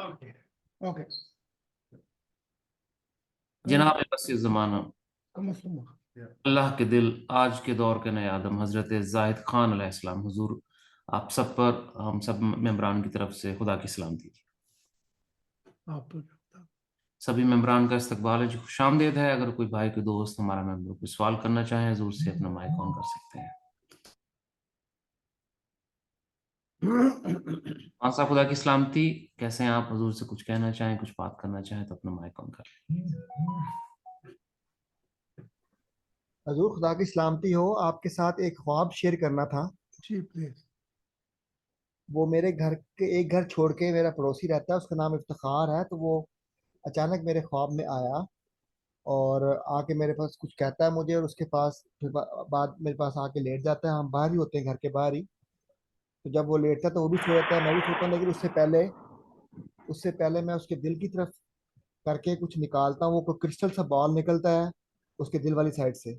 Okay جناب وسیع زمانہ اللہ کے دل آج کے دور کے نئے آدم حضرت زاہد خان علیہ السلام، حضور آپ سب پر ہم سب ممبران کی طرف سے خدا کی سلامتی۔ سبھی ممبران کا استقبال ہے، جو خوش آمدید ہے۔ اگر کوئی بھائی کوئی دوست ہمارا ممبر کوئی سوال کرنا چاہیں حضور سے اپنا مائک آن کر سکتے ہیں۔ ہاں صاحب خدا کی سلامتی، کیسے ہیں آپ؟ حضور سے کچھ کہنا چاہیں، کچھ بات کرنا چاہیں تو اپنا مائک آن کر لیں۔ حضور خدا کی سلامتی ہو، آپ کے ساتھ ایک خواب شیئر کرنا تھا۔ جی پلیز۔ وہ میرے گھر کے ایک گھر چھوڑ کے میرا پڑوسی رہتا ہے، اس کا نام افتخار ہے۔ تو وہ اچانک میرے خواب میں آیا اور آ کے میرے پاس کچھ کہتا ہے مجھے، اور اس کے پاس پھر بعد میرے پاس آ کے لیٹ جاتا ہے۔ ہم باہر ہی ہوتے ہیں، گھر کے باہر ہی۔ تو جب وہ لیٹتا ہے تو وہ بھی سو جاتا ہے، میں بھی سوتا ہوں، لیکن اس سے پہلے میں اس کے دل کی طرف کر کے کچھ نکالتا ہوں۔ وہ کوئی کرسٹل سا بال نکلتا ہے اس کے دل والی سائڈ سے۔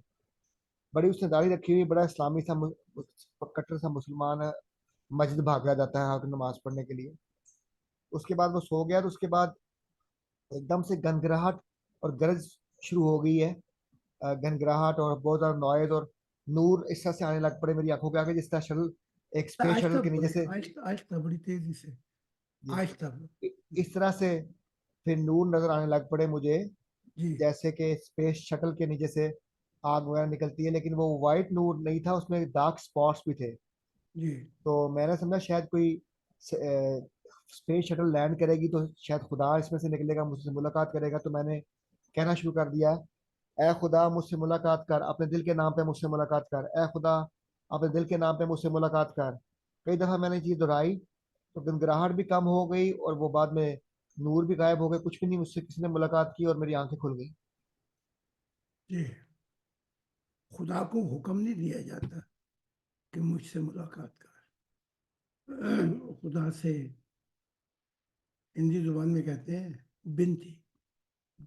بڑی اس نے داڑھی رکھی ہوئی، بڑا اسلامی سا کٹر سا مسلمان ہے، مسجد بھاگ جاتا ہے ہر نماز پڑھنے کے لیے۔ اس کے بعد وہ سو گیا، تو اس کے بعد ایک دم سے گنگراہٹ اور گرج شروع ہو گئی ہے۔ گنگراہٹ اور بہت زیادہ نوائز اور نور اس طرح سے آنے لگ پڑے میری آنکھوں کے آگے، جس طرح شٹل ایک اسپیس شٹل کے نیچے سے آہستہ بڑی تیزی سے آہستہ اس طرح سے پھر نور نظر آنے لگ پڑے مجھے، جی جیسے کہ اسپیس شٹل کے نیچے سے آگ وغیرہ نکلتی ہے، لیکن وہ وائٹ نور نہیں تھا، اس میں ڈارک سپاٹس بھی تھے۔ جی تو میں نے سمجھا شاید کوئی اسپیس شٹل لینڈ کرے گی تو شاید خدا اس میں سے نکلے گا، مجھ سے ملاقات کرے گا۔ تو میں نے کہنا شروع کر دیا، اے خدا مجھ سے ملاقات کر، اپنے دل کے نام پہ مجھ سے ملاقات کر، اے خدا اپنے دل کے نام پہ مجھ سے ملاقات کر۔ کئی دفعہ میں نے یہ چیز دہرائی تو گنگراہٹ بھی کم ہو گئی، اور وہ بعد میں نور بھی غائب ہو گئے، کچھ بھی نہیں، مجھ سے کسی نے ملاقات کی اور میری آنکھیں کھل گئی۔ جی خدا کو حکم نہیں دیا جاتا کہ مجھ سے ملاقات کر۔ خدا سے ہندی زبان میں کہتے ہیں بنتی،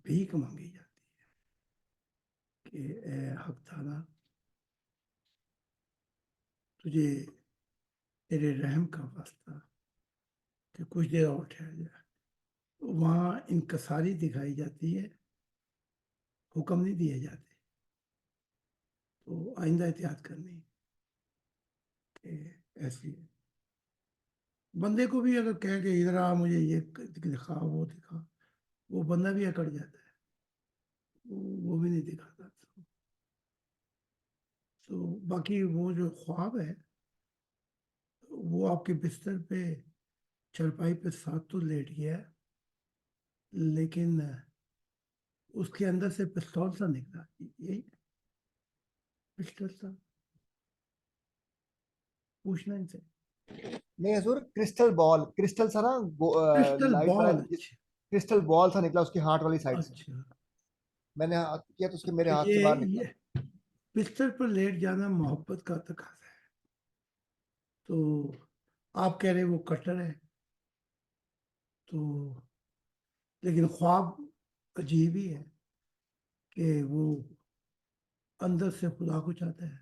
بھیک مانگی جاتی ہے کہ اے حق تعالیٰ تجھے تیرے رحم کا واسطہ کہ کچھ دیر اور ٹھہر جائے۔ وہاں انکساری دکھائی جاتی ہے، حکم نہیں دیے جاتے۔ تو آئندہ احتیاط کرنی کہ ایسی بندے کو بھی اگر کہہ کہ ادھر آ مجھے یہ دکھا وہ دکھا، وہ بندہ بھی اکڑ جاتا ہے، وہ بھی نہیں دکھاتا۔ تو باقی وہ جو خواب ہے وہ آپ کے بستر پہ چرپائی پہ ساتھ تو لیٹ گیا ہے، لیکن اس کے اندر سے پستول سا نکلا، یہی پسٹل سا پوچھنا ان سے۔ نہیں حضور، کرسٹل سا نا، کرسٹل لائٹ بال، والا کرسٹل بال سا نکلا اس کی ہارٹ والی سائڈ سے۔ اچھا میں نے ہاتھ کیا تو اس کے میرے تو ہاتھ سے باہر نکلا۔ یہ بستر پر لیٹ جانا محبت کا تقاضا ہے۔ تو آپ کہہ رہے وہ کٹر ہے، تو لیکن خواب عجیب ہی ہے کہ وہ اندر سے خدا کو چاہتا ہے۔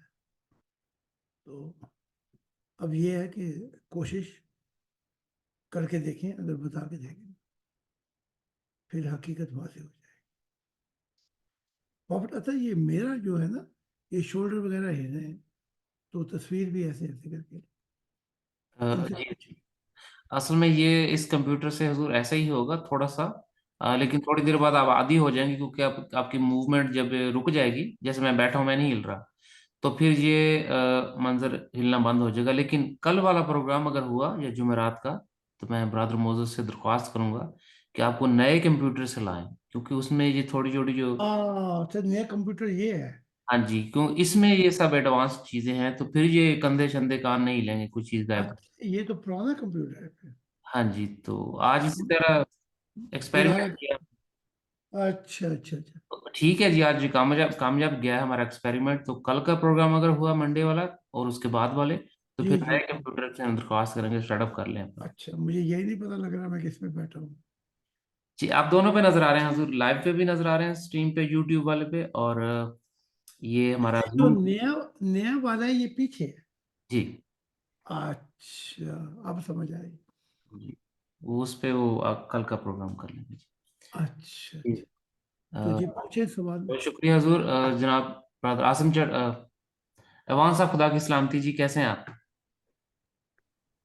تو اب یہ ہے کہ کوشش کر کے دیکھیں، اگر بتا کے دیکھیں پھر حقیقت واضح ہو جائے گی۔ پاپٹ یہ میرا جو ہے نا، یہ شولڈر وغیرہ ہل رہے ہیں، تو تصویر بھی ایسے ایسے کر کے جی اصل میں یہ اس کمپیوٹر سے حضور ایسا ہی ہوگا تھوڑا سا، لیکن تھوڑی دیر بعد آپ عادی ہو جائیں گے، کیونکہ آپ کی موومنٹ جب رک جائے گی، جیسے میں بیٹھا ہوں میں نہیں ہل رہا، تو پھر یہ منظر ہلنا بند ہو جائے گا۔ لیکن کل والا پروگرام اگر ہوا یا جمعرات کا، تو میں برادر موزز سے درخواست کروں گا کہ آپ کو نئے کمپیوٹر سے لائیں، کیونکہ اس میں یہ تھوڑی چھوٹی جو نیا کمپیوٹر یہ ہے۔ ہاں جی، کیوں اس میں یہ سب ایڈوانس چیزیں ہیں، تو پھر یہ کندھے شندے کان نہیں لیں گے، کچھ چیز غائب۔ یہ تو پرانا کمپیوٹر ہے پھر۔ ہاں جی، تو آج اسی طرح ایکسپیریمنٹ کیا۔ اچھا اچھا اچھا ٹھیک ہے جی، آج کامیاب گیا ہے ہمارا ایکسپیریمنٹ۔ تو کل کا پروگرام اگر ہوا منڈے والا اور اس کے بعد والے، تو جی پھر جی نئے کمپیوٹر سے ہم درخواست کریں گے اسٹارٹ اپ کر لیں اپنا۔ اچھا، مجھے یہی نہیں پتا لگ رہا میں کس میں بیٹھا ہوں۔ جی آپ دونوں پہ نظر آ رہے ہیں حضور، لائیو پہ بھی نظر آ رہے ہیں، اسٹریم پہ، یوٹیوب والے پہ، اور یہ ہمارا جو Zoom۔ نیا والا ہے یہ پیچھے ہے۔ جی اچھا اب سمجھ آئی۔ جی، وہ اس پہ وہ کل کا پروگرام کر لیں گے جی۔ اچھا جی، اچھا، تو جی پوچھے سوال. بہت شکریہ حضور۔ جناب برادر عاصم چٹ ایوان صاحب، خدا کی سلامتی جی، کیسے ہیں آپ؟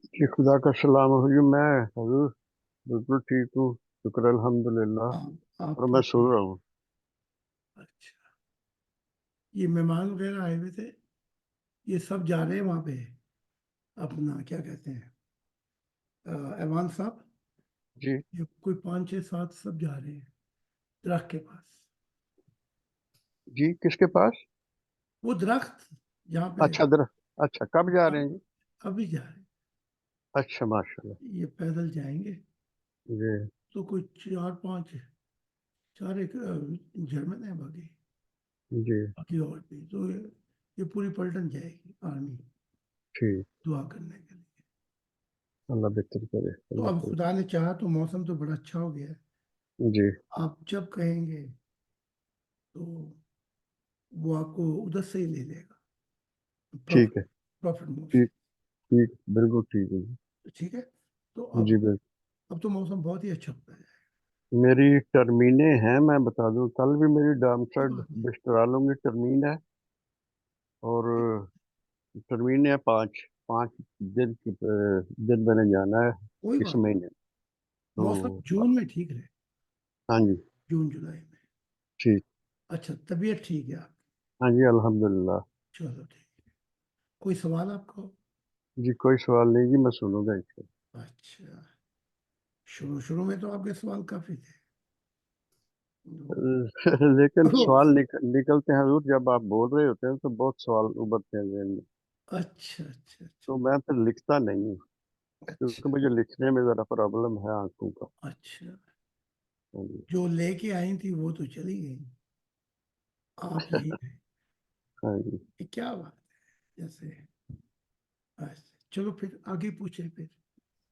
جی خدا کا سلام ہو جی، میں حضور بالکل ٹھیک ہوں، شکر الحمدللہ، آپ اور میں کی سن رہا ہوں۔ اچھا، یہ مہمان وغیرہ آئے ہوئے تھے، یہ سب جا رہے ہیں وہاں پہ اپنا کیا کہتے ہیں ایوان صاحب، جی یہ کوئی 5 6 7 سب جا رہے ہیں درخت کے پاس. جی، کس کے پاس؟ وہ درخت جہاں پہ اچھا اچھا، کب جا رہے ہیں جی؟ ابھی جا رہے ہیں، اچھا ماشاء اللہ، یہ پیدل جائیں گے. جی تو کوئی 4 5 ایک جرمن ہے، باقی جی باقی اور بھی. تو یہ پوری پلٹن جائے گی آرمی ٹھیک، دعا کرنے کے لیے. اللہ بہتر کرے، تو اللہ اب کرے۔ خدا نے چاہا تو موسم تو بڑا اچھا ہو گیا ہے. جی آپ جب کہیں گے تو وہ آپ کو ادھر سے ہی لے لے گا. ٹھیک ہے، پروفٹ موسم. ٹھیک ٹھیک، بالکل ٹھیک ہے جی۔ ٹھیک ہے، تو جی بالکل، اب تو موسم بہت ہی اچھا ہوتا ہے. میری ٹرمینیں ہیں، میں بتا دوں، کل بھی میری ڈامسٹر کوئی بشترالوں کی ٹرمین ہے، اور ٹرمین ہے 5 دن دن میں نے جانا ہے اس بات نہیں. مہینے تو۔ موسم جون میں ٹھیک رہے، ہاں جی جون جولائی میں. ٹھیک، اچھا، طبیعت ٹھیک ہے آپ کی؟ ہاں جی الحمدللہ۔ چلو ٹھیک ہے. کوئی سوال آپ کو؟ جی کوئی سوال نہیں جی، میں سنوں گا اس اچھا، شروع میں تو آپ کے سوال کافی تھے. سے۔ لیکن سوال نکلتے ہیں حضور، جب آپ بول رہے ہوتے ہیں تو بہت سوال ابھرتے ہیں ذہن میں، اچھا اچھا تو میں پھر لکھتا نہیں ہوں، کیونکہ اچھا مجھے لکھنے میں ذرا پرابلم ہے آنکھوں کا۔ اچھا. ہاں جی جو لے کے آئی تھی وہ تو چلی گئی، آپ یہی ہیں. ہاں جی، یہ کیا بات ہے جیسے. اچھا، چلو پھر آگے پوچھیں پھر.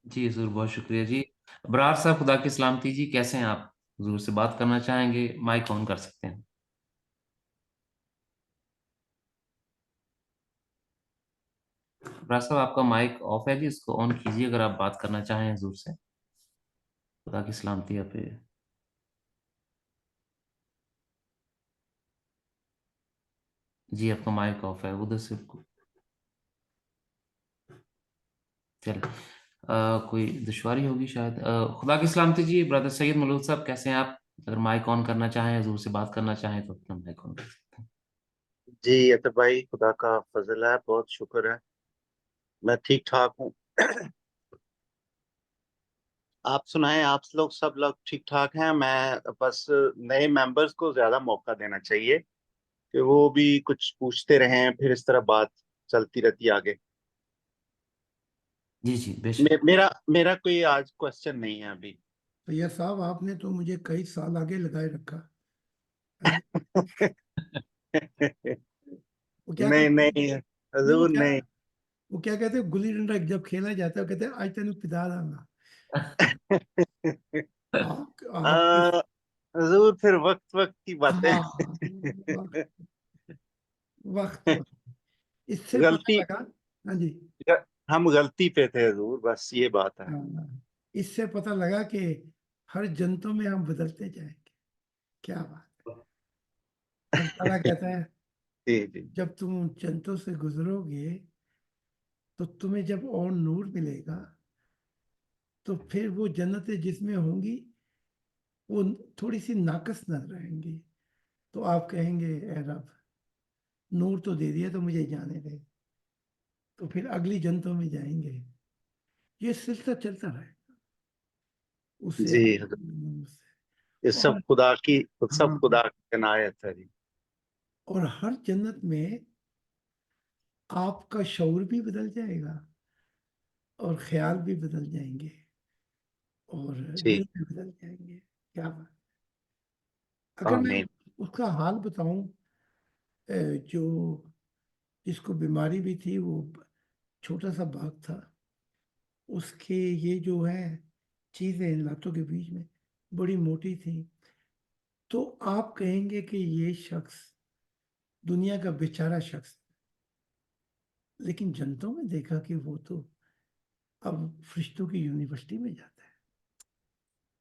جی حضور، بہت شکریہ جی۔ برار صاحب، خدا کی سلامتی جی، کیسے ہیں آپ؟ حضور سے بات کرنا چاہیں گے، مائک آن کر سکتے ہیں۔ برار صاحب، آپ کا مائک آف ہے جی، اس کو آن کیجیے اگر آپ بات کرنا چاہیں حضور سے۔ خدا کی سلامتی آپ پہ۔ جی آپ کا مائک آف ہے ادھر سے، چل کوئی دشواری ہوگی شاید۔ خدا کی سلامتی جی، برادر سید ملود صاحب، کیسے ہیں آپ؟ اگر مائک آن کرنا چاہیں، حضور سے بات کرنا چاہیں تو اپنا مائک آن کر سکتے ہیں۔ جی اطہر بھائی، خدا کا فضل ہے، بہت شکر ہے، میں ٹھیک ٹھاک ہوں۔ آپ سنائیں، آپ لوگ سب لوگ ٹھیک ٹھاک ہیں؟ میں بس نئے ممبرز کو زیادہ موقع دینا چاہیے کہ وہ بھی کچھ پوچھتے رہیں، پھر اس طرح بات چلتی رہتی ہے آگے۔ جی جی بے شک۔ میرا کوئی آج کوشچن نہیں ہے ابھی۔ سید صاحب، آپ نے تو مجھے کئی سال آگے لگائے رکھا. وہ کیا نہیں کہتے ہیں؟ نہیں نہیں، حضور نہیں۔ وہ کیا کہتے ہیں، گلی ڈنڈا جب کھیلا جاتا ہے وہ کہتے ہیں آج تین پدا لانا. آپ کی حضور پھر وقت کی باتیں۔ ہاں، وقت اس سے پتہ غلطی، لگا. ہاں جی. ہم غلطی پہ تھے حضور، بس یہ بات ہے۔ ہاں، اس سے پتہ لگا کہ ہر جنتوں میں ہم بدلتے جائیں گے. کیا بات ہے. اللہ تعالیٰ کہتا ہے جی جی جب تم ان جنتوں سے گزرو گے تو تمہیں جب اور نور ملے گا تو پھر وہ جنتیں جس میں ہوں گی وہ تھوڑی سی ناقص نہ رہیں گی. تو آپ کہیں گے اے رب، نور تو دے دیا تو مجھے جانے دے. تو پھر اگلی جنتوں میں جائیں گے. یہ سلسلہ چلتا رہے اسے. جی حضور، یہ سب اور خدا کی ہاں، عنایت ہے جی۔ اور ہر جنت میں آپ کا شعور بھی بدل جائے گا اور خیال بھی بدل جائیں گے اور جی دل بھی بدل جائیں گے. کیا بات. اگر میں آمین۔ اس کا حال بتاؤں، جو جس کو بیماری بھی تھی، وہ چھوٹا سا باغ تھا، اس کے یہ جو ہے چیزیں لاتوں کے بیچ میں بڑی موٹی تھی. تو آپ کہیں گے کہ یہ شخص دنیا کا بیچارہ شخص. لیکن جنتوں میں دیکھا کہ وہ تو اب فرشتوں کی یونیورسٹی میں جاتا ہے.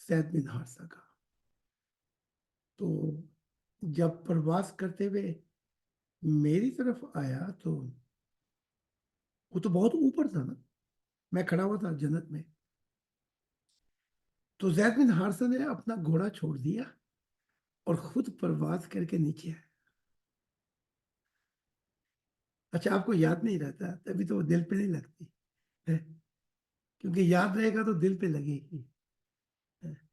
زید بن حارثہ کا. تو جب پرواز کرتے ہوئے میری طرف آیا تو وہ تو بہت اوپر تھا نا, میں کھڑا ہوا تھا جنت میں. تو زید بن حارثہ نے اپنا گھوڑا چھوڑ دیا اور خود پرواز کر کے نیچے آیا. اچھا آپ کو یاد نہیں رہتا تبھی تو وہ دل پہ نہیں لگتی ہے, کیونکہ یاد رہے گا تو دل پہ لگے گی.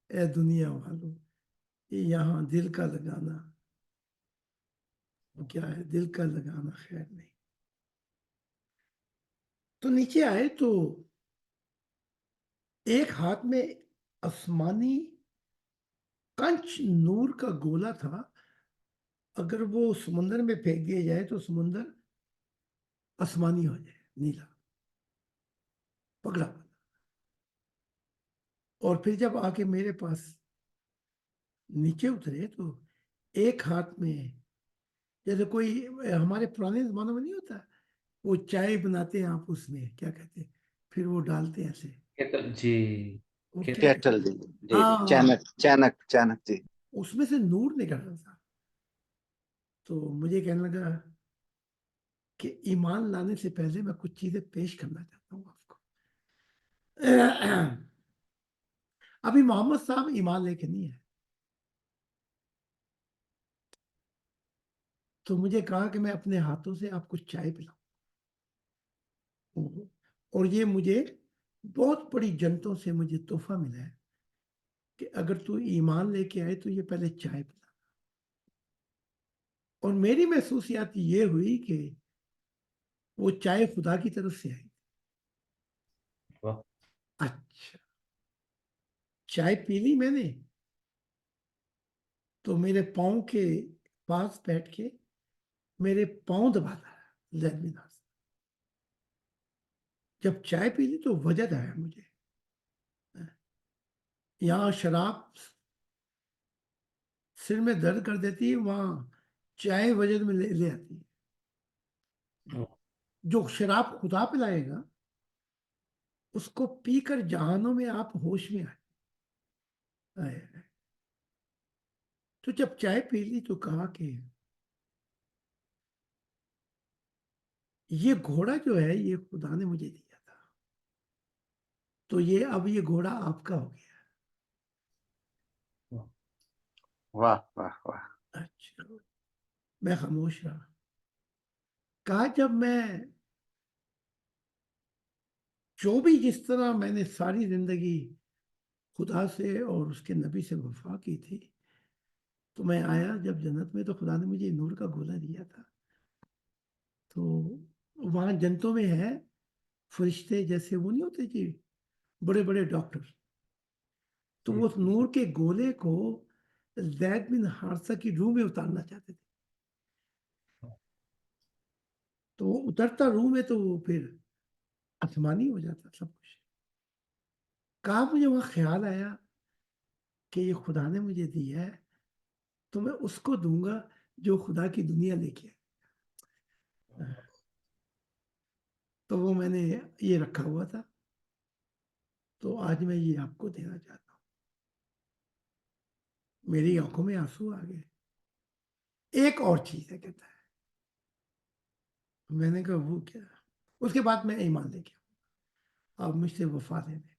اے دنیا والوں, یہاں دل کا لگانا کیا ہے, دل کا لگانا خیر نہیں. تو نیچے آئے تو ایک ہاتھ میں آسمانی کنچ نور کا گولا تھا. اگر وہ سمندر میں پھینک دیا جائے تو سمندر آسمانی ہو جائے, نیلا پگڑا ہوا. اور پھر جب آ کے میرے پاس نیچے اترے تو ایک ہاتھ میں جیسے کوئی ہمارے پرانے زمانوں میں نہیں ہوتا, وہ چائے بناتے ہیں آپ اس میں کیا کہتے ہیں, پھر وہ ڈالتے ہیں ایسے, جی وہ کیا کہتے کیٹل, ہیں, جی جی جی, ہاں چانک چانک چانک جی. اس میں سے نور نکل رہا تھا. تو مجھے کہنے لگا کہ ایمان لانے سے پہلے میں کچھ چیزیں پیش کرنا چاہتا ہوں آپ کو. ابھی محمد صاحب ایمان لے کے نہیں ہے. تو مجھے کہا کہ میں اپنے ہاتھوں سے آپ کو چائے پلاؤں, اور یہ مجھے بہت بڑی جنتوں سے مجھے تحفہ ملا ہے کہ اگر تو ایمان لے کے آئے تو یہ پہلے چائے پلا. اور میری محسوسیات یہ ہوئی کہ وہ چائے خدا کی طرف سے آئی. واہ. اچھا چائے پی لی میں نے, تو میرے پاؤں کے پاس بیٹھ کے میرے پاؤں دباتا ہے زید بن حارثہ. جب چائے پی لی تو وجد آیا مجھے. یہاں شراب سر میں درد کر دیتی ہے, وہاں چائے وجد میں لے آتی ہے. جو شراب خدا پلائے گا اس کو پی کر جہانوں میں آپ ہوش میں آئے. تو جب چائے پی لی تو کہا کہ یہ گھوڑا جو ہے یہ خدا نے مجھے دیا تھا, تو یہ اب یہ گھوڑا آپ کا ہو گیا. واہ واہ واہ. اچھا میں خاموش رہا. کہا جب میں جو بھی جس طرح میں نے ساری زندگی خدا سے اور اس کے نبی سے وفا کی تھی, تو میں آیا جب جنت میں تو خدا نے مجھے نور کا گولا دیا تھا. تو وہاں جنتوں میں ہے فرشتے جیسے وہ نہیں ہوتے جی, بڑے بڑے ڈاکٹر, تو وہ اس نور کے گولے کو زید بن حارثہ کی روح میں اتارنا چاہتے تھے. تو وہ اترتا روح میں تو وہ پھر آسمانی ہو جاتا سب کچھ. کہا مجھے وہاں خیال آیا کہ یہ خدا نے مجھے دیا ہے تو میں اس کو دوں گا جو خدا کی دنیا لے کے آئے. تو وہ میں نے یہ رکھا ہوا تھا, تو آج میں یہ آپ کو دینا چاہتا ہوں. میری آنکھوں میں آنسو آ گئے. ایک اور چیز ہے کہتا ہے. میں نے کہا وہ کیا. اس کے بعد میں ایمان لے کے آپ مجھ سے وفا لے لیں.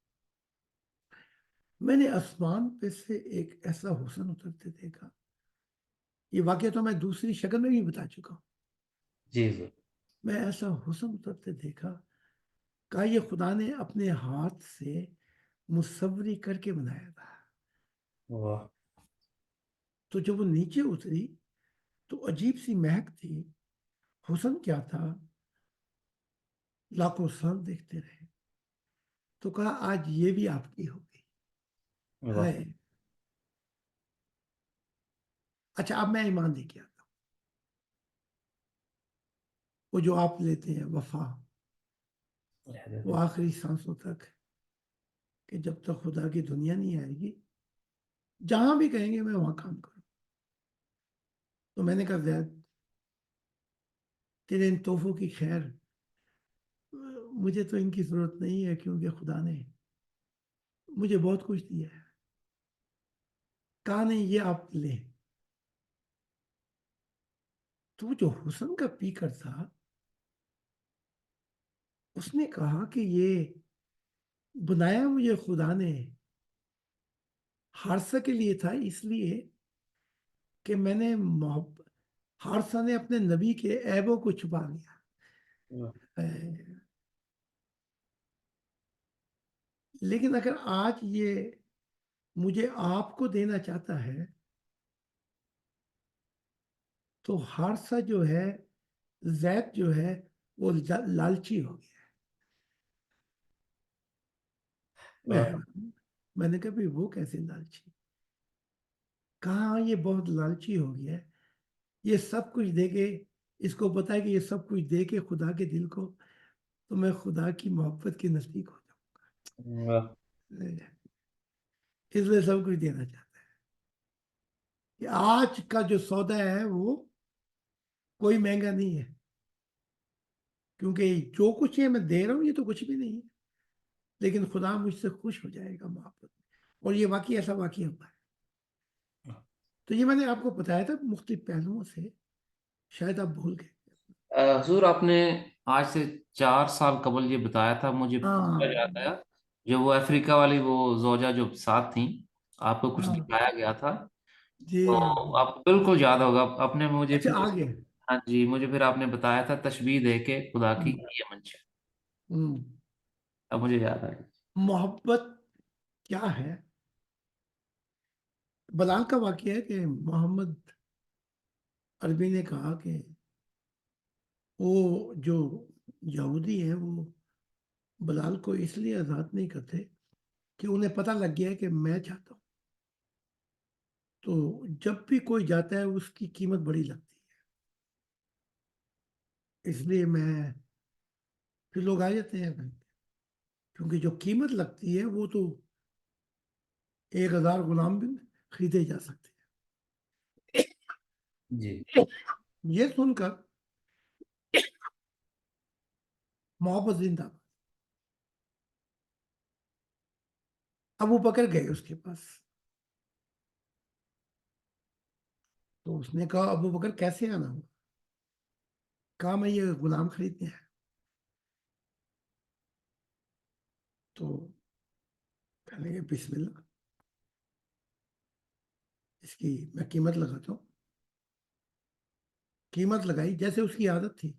میں نے آسمان پہ سے ایک ایسا حسن اترتے دیکھا. یہ واقعہ تو میں دوسری شکل میں بھی بتا چکا ہوں. جی جی. میں ایسا حسن اترتے دیکھا, کہا یہ خدا نے اپنے ہاتھ سے مصوری کر کے بنایا تھا. واہ. تو جب وہ نیچے اتری تو عجیب سی مہک تھی. حسن کیا تھا, لاکھوں سال دیکھتے رہے. تو کہا آج یہ بھی آپ کی ہوگی. واہ. ہے. اچھا اب میں ایمان لے کے آتا ہوں. وہ جو آپ لیتے ہیں وفا, وہ آخری سانسوں تک, کہ جب تک خدا کی دنیا نہیں آئے گی جہاں بھی کہیں گے میں وہاں کام کروں. تو میں نے کہا زید تیرے ان تحفوں کی خیر, مجھے تو ان کی ضرورت نہیں ہے کیونکہ خدا نے مجھے بہت کچھ دیا ہے. کہا نہیں یہ آپ لیں. تو جو حسن کا پیکر تھا اس نے کہا کہ یہ بنایا مجھے خدا نے حارثہ کے لیے تھا، اس لیے کہ میں نے حارثہ نے اپنے نبی کے عیبوں کو چھپا لیا. لیکن اگر آج یہ مجھے آپ کو دینا چاہتا ہے تو حارثہ جو ہے، زید جو ہے وہ لالچی ہو گیا. میں نے کہا بھی وہ کیسے لالچی؟ کہاں یہ بہت لالچی ہو گیا ہے، یہ سب کچھ دے کے، اس کو پتا ہے کہ یہ سب کچھ دے کے خدا کے دل کو تو میں خدا کی محبت کے نزدیک ہو جاؤں. اس لیے سب کچھ دینا چاہتا ہے کہ آج کا جو سودا ہے وہ کوئی مہنگا نہیں ہے، کیونکہ جو کچھ ہے میں دے رہا ہوں یہ تو کچھ بھی نہیں ہے، لیکن خدا مجھ سے خوش ہو جائے گا محبت میں. اور یہ واقعی ایسا واقعہ ہوا ہے. تو یہ میں نے آپ کو بتایا تھا مختلف پہلوؤں سے، شاید آپ بھول گئے. حضور آپ نے آج سے 4 سال قبل یہ بتایا تھا، مجھے ہاں پورا یاد آیا. جو وہ افریقہ والی وہ زوجہ جو ساتھ تھیں، آپ کو کچھ ہاں دکھایا گیا تھا، جی تو جی. آپ کو بالکل یاد ہوگا. آپ نے مجھے اچھا پھر آگے. ہاں جی، مجھے پھر آپ نے بتایا تھا تشبیہ دے کے خدا کی ہوں، یہ منش. ہوں. اب مجھے یاد آ گیا. محبت کیا ہے؟ بلال کا واقعہ ہے کہ محمد عربی نے کہا کہ وہ جو یہودی ہیں وہ بلال کو اس لیے آزاد نہیں کرتے کہ انہیں پتہ لگ گیا ہے کہ میں چاہتا ہوں، تو جب بھی کوئی جاتا ہے اس کی قیمت بڑی لگتی ہے، اس لیے میں پھر لوگ آ جاتے ہیں، کیونکہ جو قیمت لگتی ہے وہ تو 1000 غلام بھی خریدے جا سکتے جی. ہیں. یہ سن کر محبت زندہ باد. ابو بکر گئے اس کے پاس، تو اس نے کہا ابو بکر کیسے آنا ہوا؟ کہا میں یہ غلام خریدنے ہیں. تو کہنے لگے بسم اللہ، اس کی میں قیمت لگاتا ہوں. قیمت لگائی جیسے اس کی عادت تھی،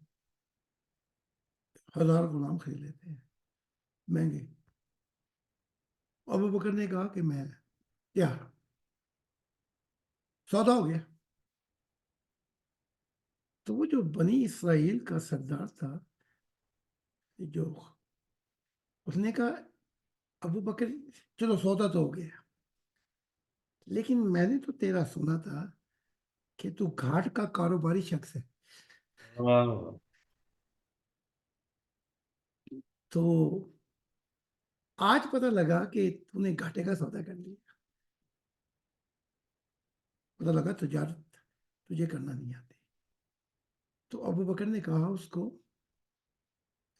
1000 غلام خرید لیتے ہیں مہنگے. ابو بکر نے کہا کہ میں تیار ہوں. سودا ہو گیا. تو وہ جو بنی اسرائیل کا سردار تھا، جو اس نے کہا ابو بکر چلو سودا تو ہو گیا، لیکن میں نے تو تیرا سنا تھا کہ تو گھاٹ کا کاروباری شخص ہے. تو آج پتہ لگا کہ تو نے گھاٹے کا سودا کر لیا. پتہ لگا تجارت تجھے کرنا نہیں آتی. تو ابو بکر نے کہا اس کو،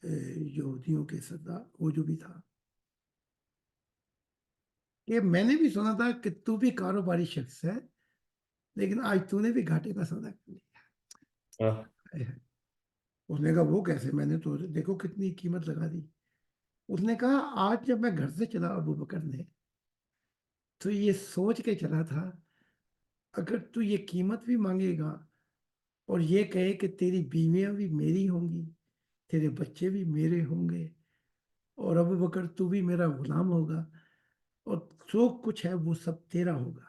یہودیوں کے سردار وہ جو بھی تھا، کہ میں نے بھی سنا تھا کہ تو بھی کاروباری شخص ہے، لیکن آج تو نے بھی گھاٹے کا سودا کر لیا. اس نے کہا وہ کیسے؟ میں نے تو دیکھو کتنی قیمت لگا دی. اس نے کہا آج جب میں گھر سے چلا ابو بکر نے تو یہ سوچ کے چلا تھا اگر تو یہ قیمت بھی مانگے گا اور یہ کہے کہ تیری بیویاں بھی میری ہوں گی، تیرے بچے بھی میرے ہوں گے، اور ابو بکر تو بھی میرا غلام ہوگا، اور جو کچھ ہے وہ سب تیرا ہوگا،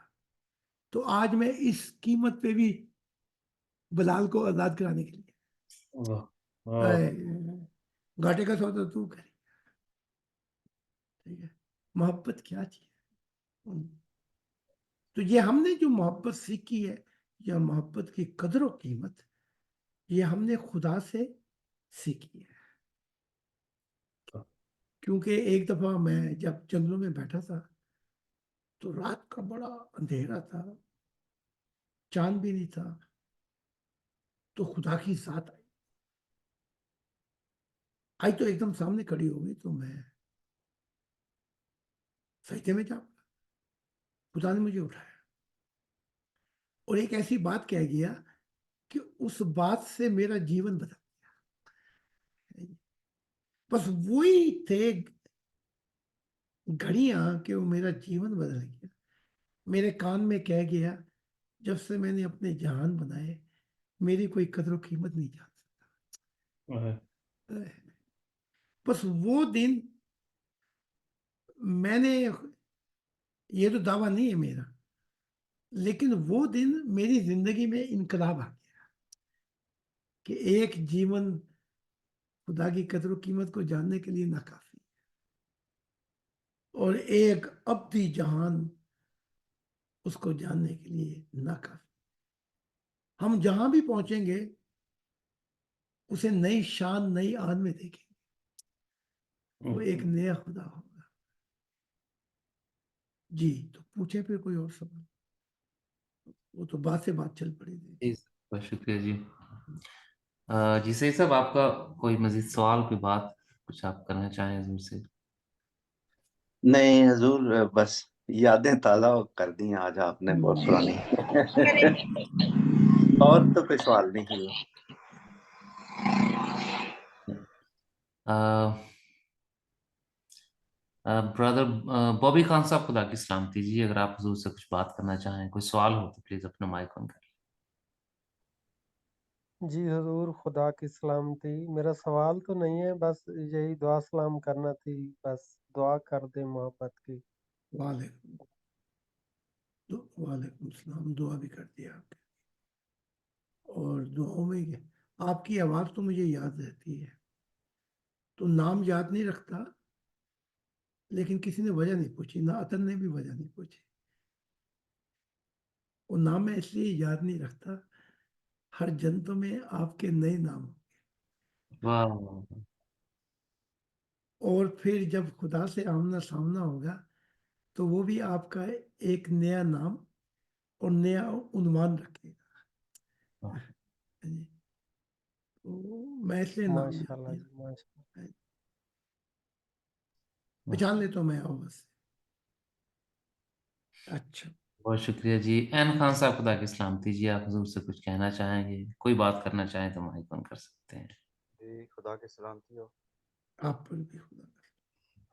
تو آج میں اس قیمت پہ بھی بلال کو آزاد کرانے کے لیے گھاٹے کا سودا تو کرے. ٹھیک ہے. محبت کیا چیز ہے؟ تو یہ ہم نے جو محبت سیکھی ہے یا محبت کی قدر و قیمت، یہ ہم نے خدا سے سیکھی ہے. کیونکہ ایک دفعہ میں جب جنگلوں میں بیٹھا تھا تو رات کا بڑا اندھیرا تھا، چاند بھی نہیں تھا، تو خدا کی ذات آئی تو ایک دم سامنے کھڑی ہو گئی. تو میں سجدے میں جا پڑا. خدا نے مجھے اٹھایا. اور ایک ایسی بات کہہ گیا کہ اس بات سے میرا جیون بدل گیا. بس وہی تھے گھڑیاں کہ وہ میرا جیون بدل گیا. میرے کان میں کہہ گیا جب سے میں نے اپنے جہان بنائے میری کوئی قدر و قیمت نہیں جان سکتا. بس وہ دن میں نے, یہ تو دعویٰ نہیں ہے میرا, لیکن وہ دن میری زندگی میں انقلاب آ گیا کہ ایک جیون خدا کی قدر و قیمت کو جاننے کے لیے ناکافی اور ایک ابدی جہان اس کو جاننے کے لیے ناکافی. ہم جہاں بھی پہنچیں گے اسے نئی شان نئی آن میں دیکھیں گے, وہ ایک نیا خدا ہوگا. جی تو پوچھے پھر کوئی اور سوال, وہ تو بات سے بات چل پڑی تھی. جی بہت شکریہ جی. جی سید صاحب, آپ کا کوئی مزید سوال, کوئی بات کچھ آپ کرنا چاہیں حضور سے؟ نہیں حضور, بس یادیں تازہ کر دی آج آپ نے, بہت پرانی. اور تو کوئی سوال نہیں ہے. برادر بابی خان صاحب, خدا کی سلامتی جی, اگر آپ حضور سے کچھ بات کرنا چاہیں, کوئی سوال ہو تو پلیز اپنا مائک آن کر لیں. جی حضور خدا کی سلامتی. میرا سوال تو نہیں ہے, بس یہی دعا سلام کرنا تھی, بس دعا کر دیں محبت کی. وعلیکم وعلیکم السلام. دعا بھی کر دیا آپ نے, اور دعاؤں میں آپ کی آواز تو مجھے یاد رہتی ہے. تو نام یاد نہیں رکھتا, لیکن کسی نے وجہ نہیں پوچھی, نہ عطن نے بھی وجہ نہیں پوچھی. وہ نام میں اس لیے یاد نہیں رکھتا, ہر جنتوں میں آپ کے نئے نام ہوں. واہ, اور پھر جب خدا سے آمنا سامنا ہوگا تو وہ بھی آپ کا ایک نیا نام اور نیا عنوان رکھے گا. جی. تو میں اس لیے نام ماشاء یاد اللہ نہیں جی, ماشاء اللہ. رکھتا. پہچان لیتا ہوں میں آواز سے. اچھا, بہت شکریہ جی. این خان صاحب, خدا کی سلامتی جی, آپ حضور سے کچھ کہنا چاہیں گے, کوئی بات کرنا چاہیں تو مائک آن کر سکتے ہیں. جی خدا کی سلامتی ہو. آپ پر بھی خدا کا.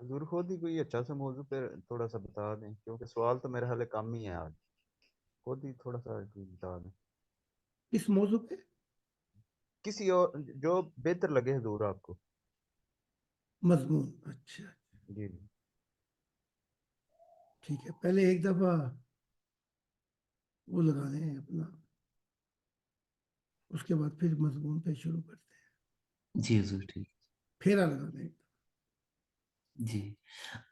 حضور خود ہی کوئی اچھا سا موضوع پہ تھوڑا سا بتا دیں, کیونکہ سوال تو میرے حال کم ہی ہے آج. خود ہی تھوڑا سا بتا دیں اس موضوع پہ کسی اور جو بہتر لگے حضور آپ کو. مضمون. اچھا جی ٹھیک ہے, پہلے ایک دفعہ وہ لگا لیں اپنا, اس کے بعد پھر مضمون پہ شروع کرتے ہیں. جی حضور ٹھیک. پھیرا لگا لیں. جی.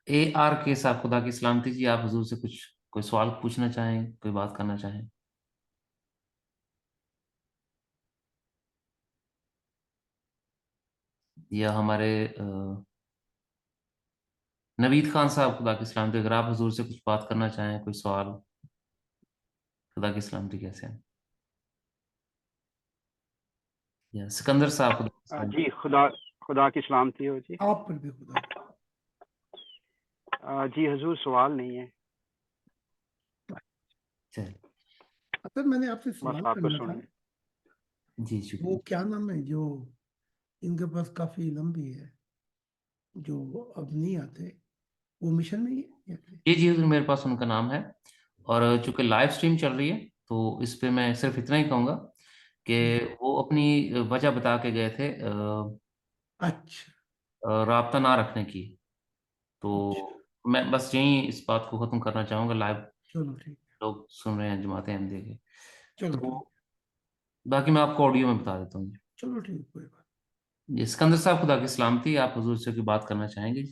اے آر کے صاحب, خدا کی سلامتی جی, آپ حضور سے کچھ کوئی سوال پوچھنا چاہیں, کوئی بات کرنا چاہیں؟ یا ہمارے نوید خان صاحب, خدا کی سلامتی, اگر آپ حضور سے کچھ بات کرنا چاہیں, کوئی سوال, خدا کی سلامتی, کیسے ہیں؟ یا سکندر صاحب, خدا کی سلامتی. جی خدا کی سلامتی ہو جی. آپ پر بھی خدا کا. جی حضور سوال نہیں ہے, چل. اصل میں نے آپ سے بس سوال آپ کو کرنا تھا, سنیں. جی وہ شکریہ. کیا نام ہے جو ان کے پاس کافی لمبی ہے, جو اب نہیں آتے, وہ مشن میں ہی ہے یا پھر؟ جی جی حضور, میرے پاس ان کا نام ہے, اور چونکہ لائیو سٹریم چل رہی ہے تو اس پہ میں صرف اتنا ہی کہوں گا کہ وہ اپنی وجہ بتا کے گئے تھے اچھا رابطہ نہ رکھنے کی. تو اچھا, میں بس یہیں اس بات کو ختم کرنا چاہوں گا. لائیو چلو ٹھیک ہے, لوگ سن رہے ہیں, جماعتیں احمدیہ کے, چلو تو ٹھیک ہے, باقی میں آپ کو آڈیو میں بتا دیتا ہوں. چلو ٹھیک ہے, کوئی بات. جی سکندر صاحب, خدا کی سلامتی, آپ حضور سے کوئی بات کرنا چاہیں گے؟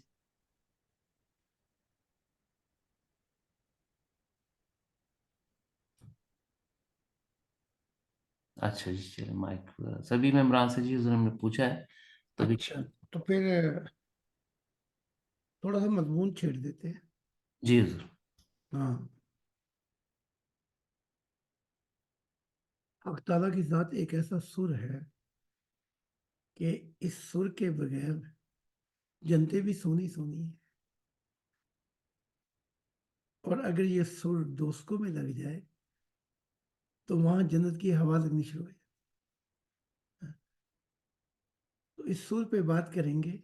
اچھا جی, چلے مائک سبھی ممبران سے جی حضور ہم نے پوچھا ہے تو بھی. اچھا تو پھر تھوڑا سا مضمون چھیڑ دیتے ہیں. جی حضور. ہاں, حق تعالیٰ کی ذات ایک ایسا سر ہے کہ اس سر کے بغیر جنتے بھی سونی سونی ہیں, اور اگر یہ سر دوستوں میں لگ جائے تو وہاں جنت کی ہوا لگنی شروع ہو جاتی ہے۔ تو اس سر پہ بات کریں گے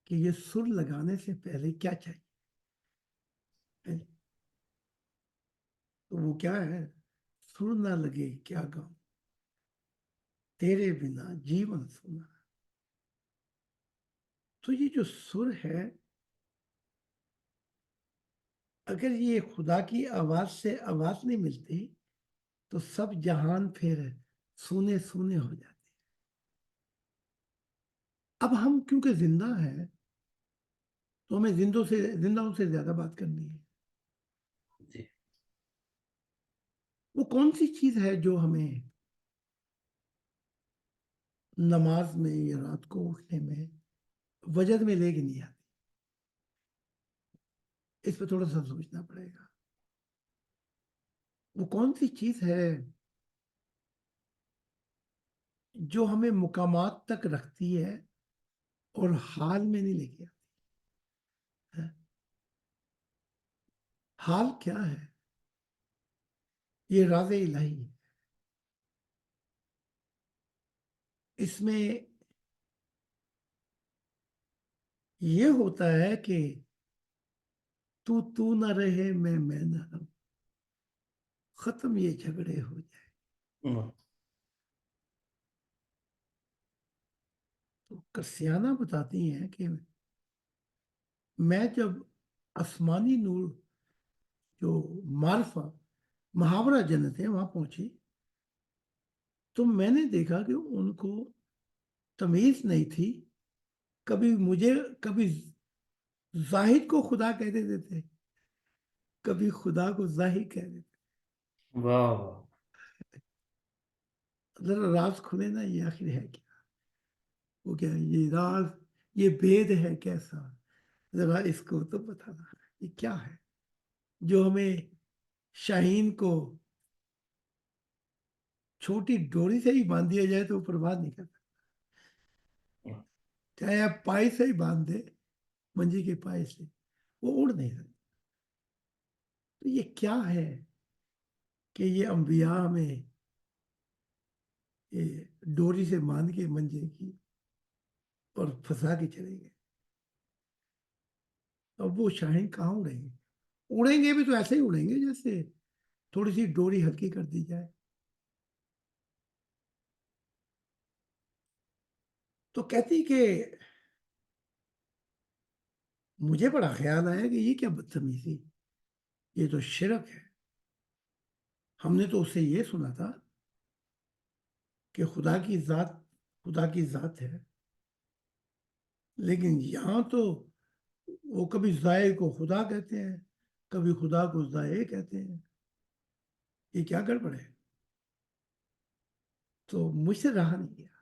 کہ یہ سر لگانے سے پہلے کیا چاہیے، تو وہ کیا ہے؟ سر نہ لگے کیا گاؤں، تیرے بنا جیون سنا۔ تو یہ جو سر ہے، اگر یہ خدا کی آواز سے آواز نہیں ملتی تو سب جہان پھر سونے سونے ہو جاتے۔ اب ہم کیونکہ زندہ ہیں تو ہمیں زندوں سے زیادہ بات کرنی ہے۔ جی وہ کون سی چیز ہے جو ہمیں نماز میں یا رات کو اٹھنے میں وجد میں لے کے نہیں آتی؟ اس پہ تھوڑا سا سوچنا پڑے گا۔ وہ کون سی چیز ہے جو ہمیں مقامات تک رکھتی ہے اور حال میں نہیں لے کے آتی؟ حال کیا ہے؟ یہ راز الہی ہے۔ اس میں یہ ہوتا ہے کہ تو نہ رہے میں نہ رہوں، ختم یہ جھگڑے ہو جائے۔ تو کرسیانہ بتاتی ہیں کہ میں جب آسمانی نور جو معرفہ محاورہ جنت ہے وہاں پہنچی تو میں نے دیکھا کہ ان کو تمیز نہیں تھی، کبھی زاہد کو خدا کہہ دیتے تھے، کبھی خدا کو زاہد کہہ دیتے۔ واہ ذرا راز کھلے نا، یہ آخر ہے کیا؟ وہ کیا یہ راز، یہ بید ہے کیسا؟ ذرا اس کو تو بتانا، یہ کیا ہے جو ہمیں شاہین کو چھوٹی ڈوری سے ہی باندھ دیا جائے تو وہ پرواہ نہیں کرتا، چاہے آپ پائے سے ہی باندھ دے، منجی کے پائے سے، وہ اڑ نہیں سکتا۔ تو یہ کیا ہے کہ یہ انبیاء میں یہ ڈوری سے باندھ کے منجے کی اور پھنسا کے چلے گئے؟ اب وہ شاہین کہاں اڑیں گے؟ اڑیں گے بھی تو ایسے ہی اڑیں گے جیسے تھوڑی سی ڈوری ہلکی کر دی جائے۔ تو کہتی کہ مجھے بڑا خیال آیا کہ یہ کیا بدتمیزی، یہ تو شرک ہے۔ ہم نے تو اس سے یہ سنا تھا کہ خدا کی ذات ہے، لیکن یہاں تو وہ کبھی ضائع کو خدا کہتے ہیں، کبھی خدا کو ضائع کہتے ہیں، یہ کیا گڑبڑ ہے؟ تو مجھ سے رہا نہیں گیا۔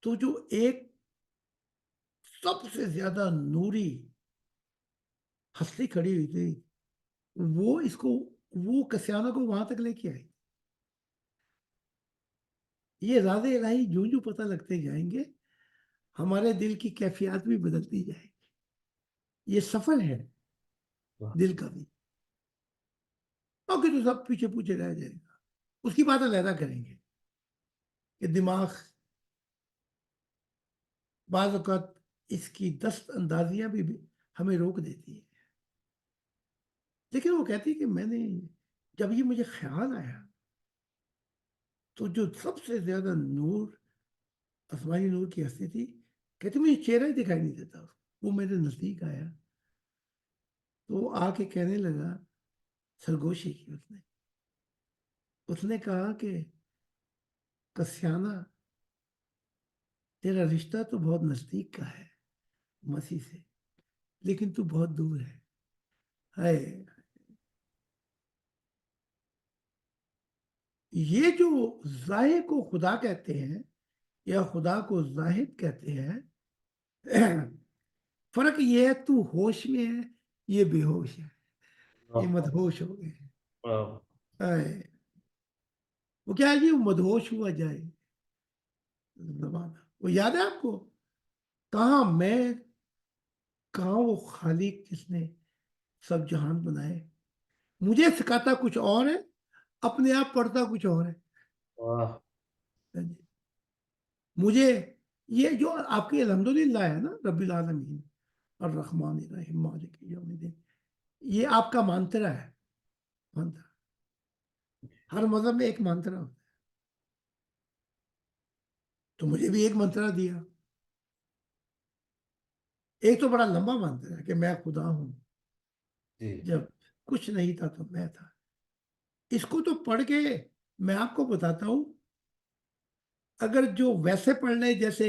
تو جو ایک سب سے زیادہ نوری ہستی کھڑی ہوئی تھی، وہ کسیانہ کو وہاں تک لے کے آئی۔ یہ راز الہی جو پتہ لگتے جائیں گے، ہمارے دل کی کیفیات بھی بدلتی جائے گی۔ یہ سفر ہے دل کا بھی، باقی تو سب پیچھے رہ جائے گا، اس کی بات علیحدہ کریں گے کہ دماغ بعض اوقات اس کی دست اندازیاں بھی ہمیں روک دیتی ہے۔ لیکن وہ کہتی کہ میں نے جب یہ مجھے خیال آیا تو جو سب سے زیادہ نور، آسمانی نور کی ہستی تھی، کہتی مجھے چہرہ ہی دکھائی نہیں دیتا، وہ میرے نزدیک آیا تو وہ آ کے کہنے لگا، سرگوشی کی اس نے کہا کہ کسیانہ تیرا رشتہ تو بہت نزدیک کا ہے مسیح سے، لیکن تو بہت دور ہے۔ یہ جو ظاہر کو خدا کہتے ہیں یا خدا کو زاہد کہتے ہیں، فرق یہ ہے تو ہوش میں ہے، یہ بے ہوش ہے، یہ مدہوش ہو گئے ہیں۔ وہ کیا ہے جی، وہ مدہوش ہوا جائے زمانہ۔ وہ یاد ہے آپ کو، کہاں میں، کہاں وہ خالق جس نے سب جہان بنائے، مجھے سکھاتا کچھ اور ہے، اپنے آپ پڑھتا کچھ اور ہے. مجھے یہ جو آپ کی الحمدللہ ہے نا، رب العالمین الرحمن الرحیم مالک یوم الدین، یہ آپ کا مانترا ہے. منترا ہر مذہب میں ایک مانترا ہوتا ہے، تو مجھے بھی ایک منترا دیا. ایک تو بڑا لمبا منترا ہے کہ میں خدا ہوں، جب کچھ نہیں تھا تو میں تھا. اس کو تو پڑھ کے میں آپ کو بتاتا ہوں، اگر جو ویسے پڑھ لے جیسے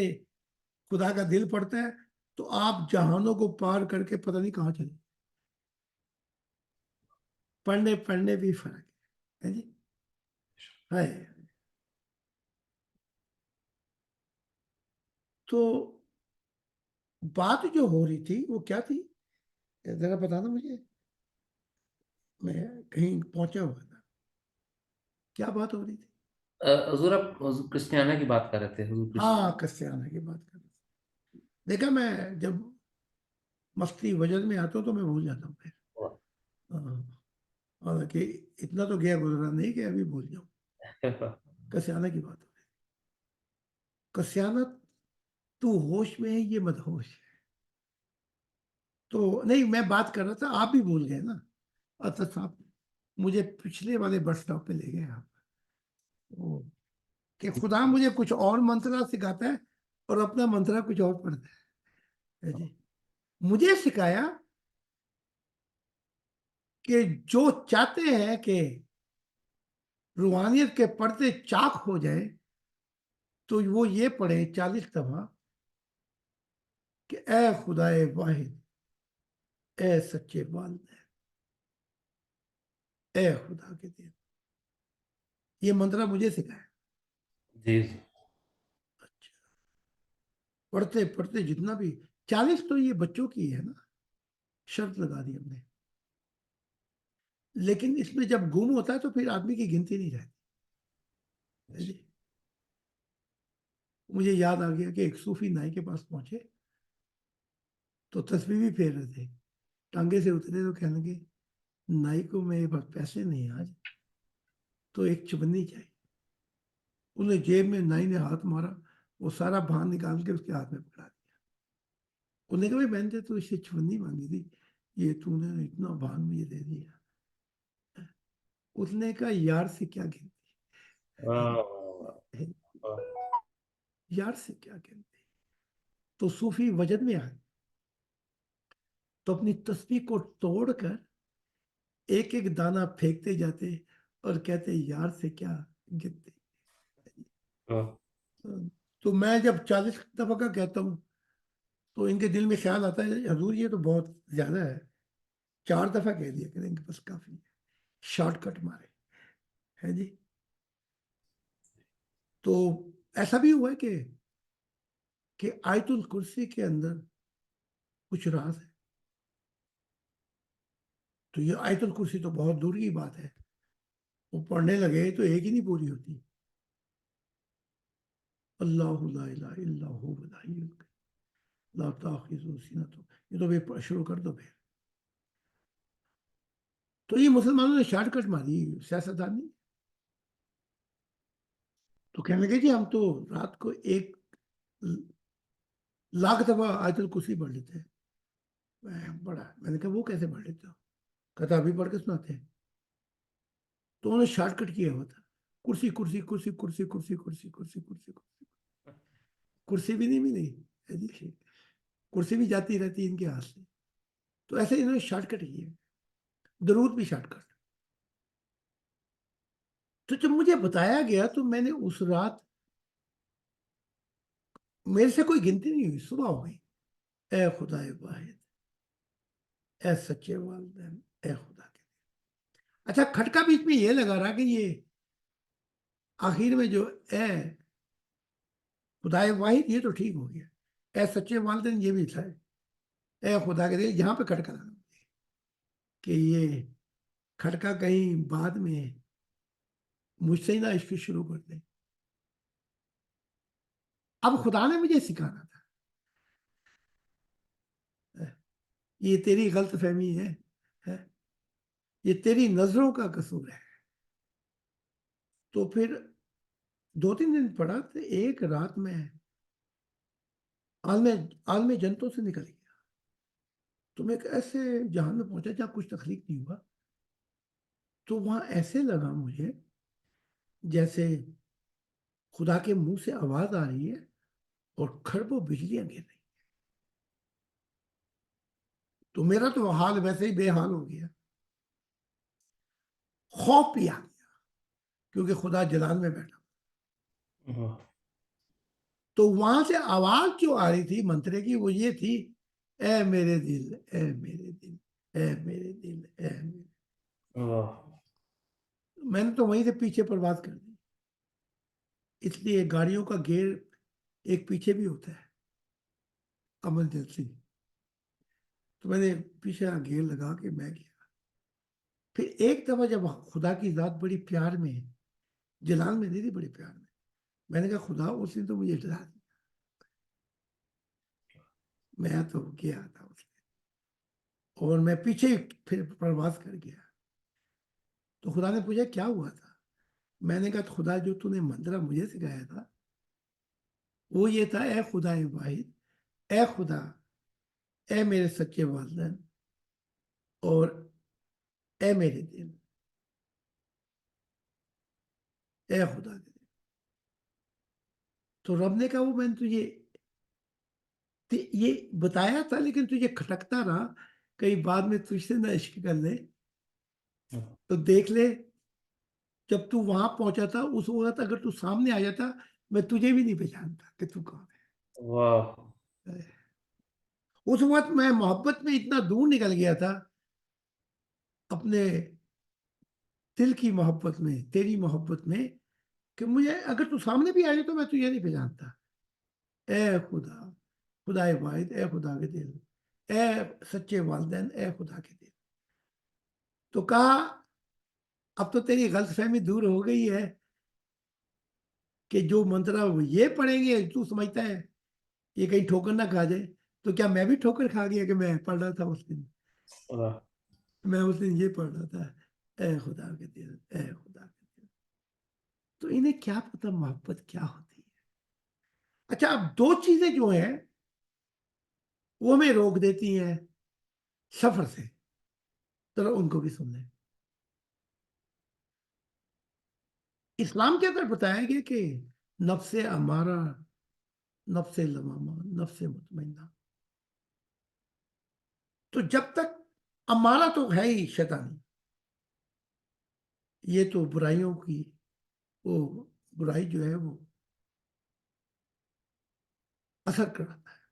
خدا کا دل پڑھتا ہے تو آپ جہانوں کو پار کر کے پتہ نہیں کہاں چلے. پڑھنے بھی فرق ہے جی. ہے تو بات جو ہو رہی تھی وہ کیا تھی ذرا بتانا مجھے، میں کہیں پہنچا ہوا تھا. کیا بات ہو رہی تھی؟ حضور آپ حضور کرسٹیانہ کی بات کر رہے تھے. حضور ہاں کرسٹیانہ کی بات کر رہا تھا. دیکھا میں جب مستی وجد میں آتا ہوں تو میں بھول جاتا ہوں پھر. ہاں، حالانکہ اتنا تو گیا گزرا نہیں کہ ابھی بھول جاؤں. کرسٹیانہ کی بات ہو رہی. کرسٹیانہ تو ہوش میں ہے، یہ مدہوش ہے. تو نہیں، میں بات کر رہا تھا، آپ بھی بھول گئے نا. اچھا صاحب مجھے پچھلے والے بس اسٹاپ پہ لے گئے آپ، کہ خدا مجھے کچھ اور منترا سکھاتا ہے اور اپنا منترا کچھ اور پڑھتا ہے جی. مجھے سکھایا کہ جو چاہتے ہیں کہ روحانیت کے پردے چاک ہو جائے تو وہ یہ پڑھے 40 دفعہ کہ اے خدائے واحد، اے سچے والدین، اے خدا کے دین. یہ منترا مجھے سکھایا. جی اچھا، پڑھتے پڑھتے جتنا بھی 40 تو یہ بچوں کی ہے نا، شرط لگا دی ہم نے. لیکن اس میں جب گم ہوتا ہے تو پھر آدمی کی گنتی نہیں رہتی. مجھے یاد آ گیا کہ ایک صوفی نائی کے پاس پہنچے تو تسبیح بھی پھیر رہے تھے. ٹانگے سے اترے تو کہنے لگے نائی کو میرے پاس پیسے نہیں آج، تو ایک چبنی چاہیے. انہیں جیب میں نائی نے ہاتھ مارا، وہ سارا بھان نکال کے اس کے ہاتھ میں پکڑا دیا. انہیں کہا میں نے تو اس سے چبنی مانگی تھی، یہ تو نے اتنا بھان مجھے دے دیا. اس نے کہا یار سے کیا گنتی، یار سے کیا گنتی. تو صوفی وجد میں آئے تو اپنی تسبیح کو توڑ کر ایک ایک دانہ پھینکتے جاتے اور کہتے یار سے کیا گنتی. تو میں جب 40 دفعہ کا کہتا ہوں تو ان کے دل میں خیال آتا ہے حضور یہ تو بہت زیادہ ہے، 4 دفعہ کہہ دیا کریں کہ بس کافی ہے، شارٹ کٹ مارے ہے جی. تو ایسا بھی ہوا ہے کہ آیت الکرسی کے اندر کچھ راز ہے. تو یہ آیت الکرسی تو بہت دور کی بات ہے، وہ پڑھنے لگے تو ایک ہی نہیں پوری ہوتی. اللہ لا الہ الا هو الحی القیوم لا تاخذہ سنۃ، یہ تو بھی شروع کر دو پھر. تو یہ مسلمانوں نے شارٹ کٹ ماری، سیاستدان نہیں. تو کہنے لگے جی ہم تو رات کو 1,00,000 دفعہ آیت الکرسی پڑھ لیتے ہیں. میں نے کہا وہ کیسے پڑھ لیتے ہو؟ کہتا ابھی پڑھ کے سناتے ہیں. تو انہوں نے شارٹ کٹ کیا ہوا تھا، کرسی کرسی کرسی کرسی کرسی کرسی کرسی کرسی کرسی. کرسی بھی نہیں ملی، کرسی بھی جاتی رہتی ان کے ہاتھ سے. تو ایسے انہوں نے شارٹ کٹ کیا، درود بھی شارٹ کٹ. تو جب مجھے بتایا گیا تو میں نے اس رات، میرے سے کوئی گنتی نہیں ہوئی، صبح ہو گئی. اے خدائے واحد، اے سچے والدین، اے خدا کے. اچھا کھٹکا بیچ میں یہ لگا رہا کہ یہ آخر میں جو اے خدائے واحد یہ تو ٹھیک ہو گیا، اے سچے والدین یہ بھی تھا، اے خدا کے دے یہاں پہ کھٹکا لگا کہ یہ کھٹکا کہیں بعد میں مجھ سے ہی نہ عشق شروع کر دیں. اب خدا نے مجھے سکھانا تھا، یہ تیری غلط فہمی ہے، یہ تیری نظروں کا قصور ہے. تو پھر 2-3 دن پڑھا تو ایک رات میں عالم جنتوں سے نکل گیا. تو میں ایک ایسے جہان میں پہنچا جہاں کچھ تخلیق نہیں ہوا. تو وہاں ایسے لگا مجھے جیسے خدا کے منہ سے آواز آ رہی ہے اور کھربوں بجلیاں گر رہی. تو میرا تو حال ویسے ہی بے حال ہو گیا. خوف بھی آ گیا کیونکہ خدا جلال میں بیٹھا. تو وہاں سے آواز جو آ رہی تھی منترے کی وہ یہ تھی, اے میرے دل, اے میرے دل, اے میرے دل, اے میرے. میں نے تو وہیں سے پیچھے پرواز کر دی. اس لیے گاڑیوں کا گیئر ایک پیچھے بھی ہوتا ہے ایمرجنسی. تو میں نے پیچھے گیئر لگا کے میں گیا. پھر ایک دفعہ جب خدا کی ذات بڑی پیار میں, جلال میں نہیں تھی, بڑی پیار میں نے کہا خدا اس نے تو مجھے ڈرا دیا. میں تو گیا تھا اس میں اور میں پیچھے پھر پرواز کر گیا. تو خدا نے پوچھا کیا ہوا تھا. میں نے کہا خدا جو تو نے منترا مجھے سکھایا تھا وہ یہ تھا, اے خدا واحد, اے خدا, اے میرے سچے والدین, اور اے میرے دل, اے خدا کے دل. تو رب نے کہا وہ میں نے تجھے یہ بتایا تھا لیکن تجھے کھٹکتا رہا, کئی بعد میں تجھ سے نہ عشق کر لے. تو دیکھ لے جب تو وہاں پہنچا تھا اس وقت اگر تو سامنے آ جاتا میں تجھے بھی نہیں پہچانتا کہ تو کون ہے. اس وقت میں محبت میں اتنا دور نکل گیا تھا, اپنے دل کی محبت میں, تیری محبت میں, کہ مجھے اگر تو سامنے بھی آ جائے تو میں تجھے نہیں پہچانتا. اے خدا, خدا واحد, اے خدا کے دل, اے سچے والدین, اے خدا کے دل. تو کہا اب تو تیری غلط فہمی دور ہو گئی ہے کہ جو منترا وہ یہ پڑھیں گے تو سمجھتا ہے یہ کہیں ٹھوکر نہ کھا جائے. تو کیا میں بھی ٹھوکر کھا گیا کہ میں پڑھ رہا تھا اس دن, میں اس دن یہ پڑھ رہا تھا, اے خدا کے دل, اے خدا کے دل. تو انہیں کیا پتا محبت کیا ہوتی ہے. اچھا اب 2 چیزیں جو ہیں وہ ہمیں روک دیتی ہیں سفر سے, ذرا ان کو بھی سن لیں. اسلام کے اندر بتایا گیا کہ نفس امارہ, نفس لوامہ, نفس مطمئنہ. تو جب تک امارہ تو ہے ہی شیطانی, یہ تو برائیوں کی وہ برائی جو ہے وہ اثر کراتا ہے,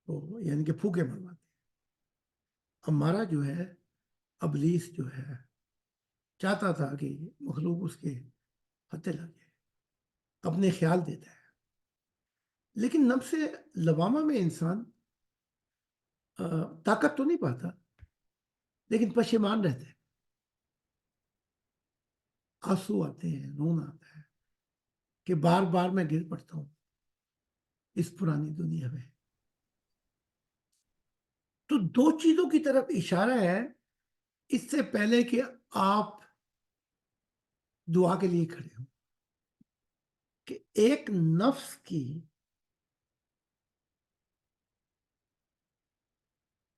وہ یعنی کہ پھوکے مرواتے ہیں. امارہ جو ہے, ابلیس جو ہے, چاہتا تھا کہ مخلوق اس کے ہتھے لگ جائے, اپنے خیال دیتا ہے. لیکن نفس لوامہ میں انسان طاقت تو نہیں پاتا لیکن پشیمان رہتا ہے, آنسو آتے ہیں, رونا آتا ہے کہ بار بار میں گر پڑتا ہوں اس پرانی دنیا میں. تو 2 چیزوں کی طرف اشارہ ہے اس سے پہلے کہ آپ دعا کے لیے کھڑے ہوں, کہ ایک نفس کی,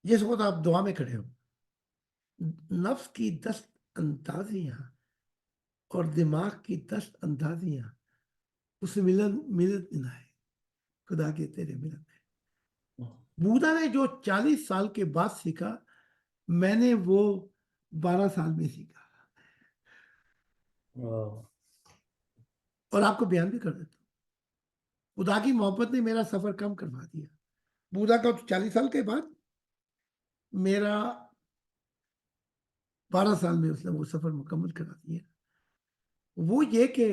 جس وقت آپ دعا میں کھڑے ہو, نفس کی دست اندازیاں اور دماغ کی دست اندازیاں اس ملن میں آئے, خدا کے تیرے ملن میں. بودا نے جو 40 سال کے بعد سیکھا, میں نے وہ 12 سال میں سیکھا. اور آپ کو بیان بھی کر دیتا ہوں, خدا کی محبت نے میرا سفر کم کروا دیا. بودا کا 40 سال کے بعد, میرا 12 سال میں اس نے وہ سفر مکمل کرا دیا. وہ یہ کہ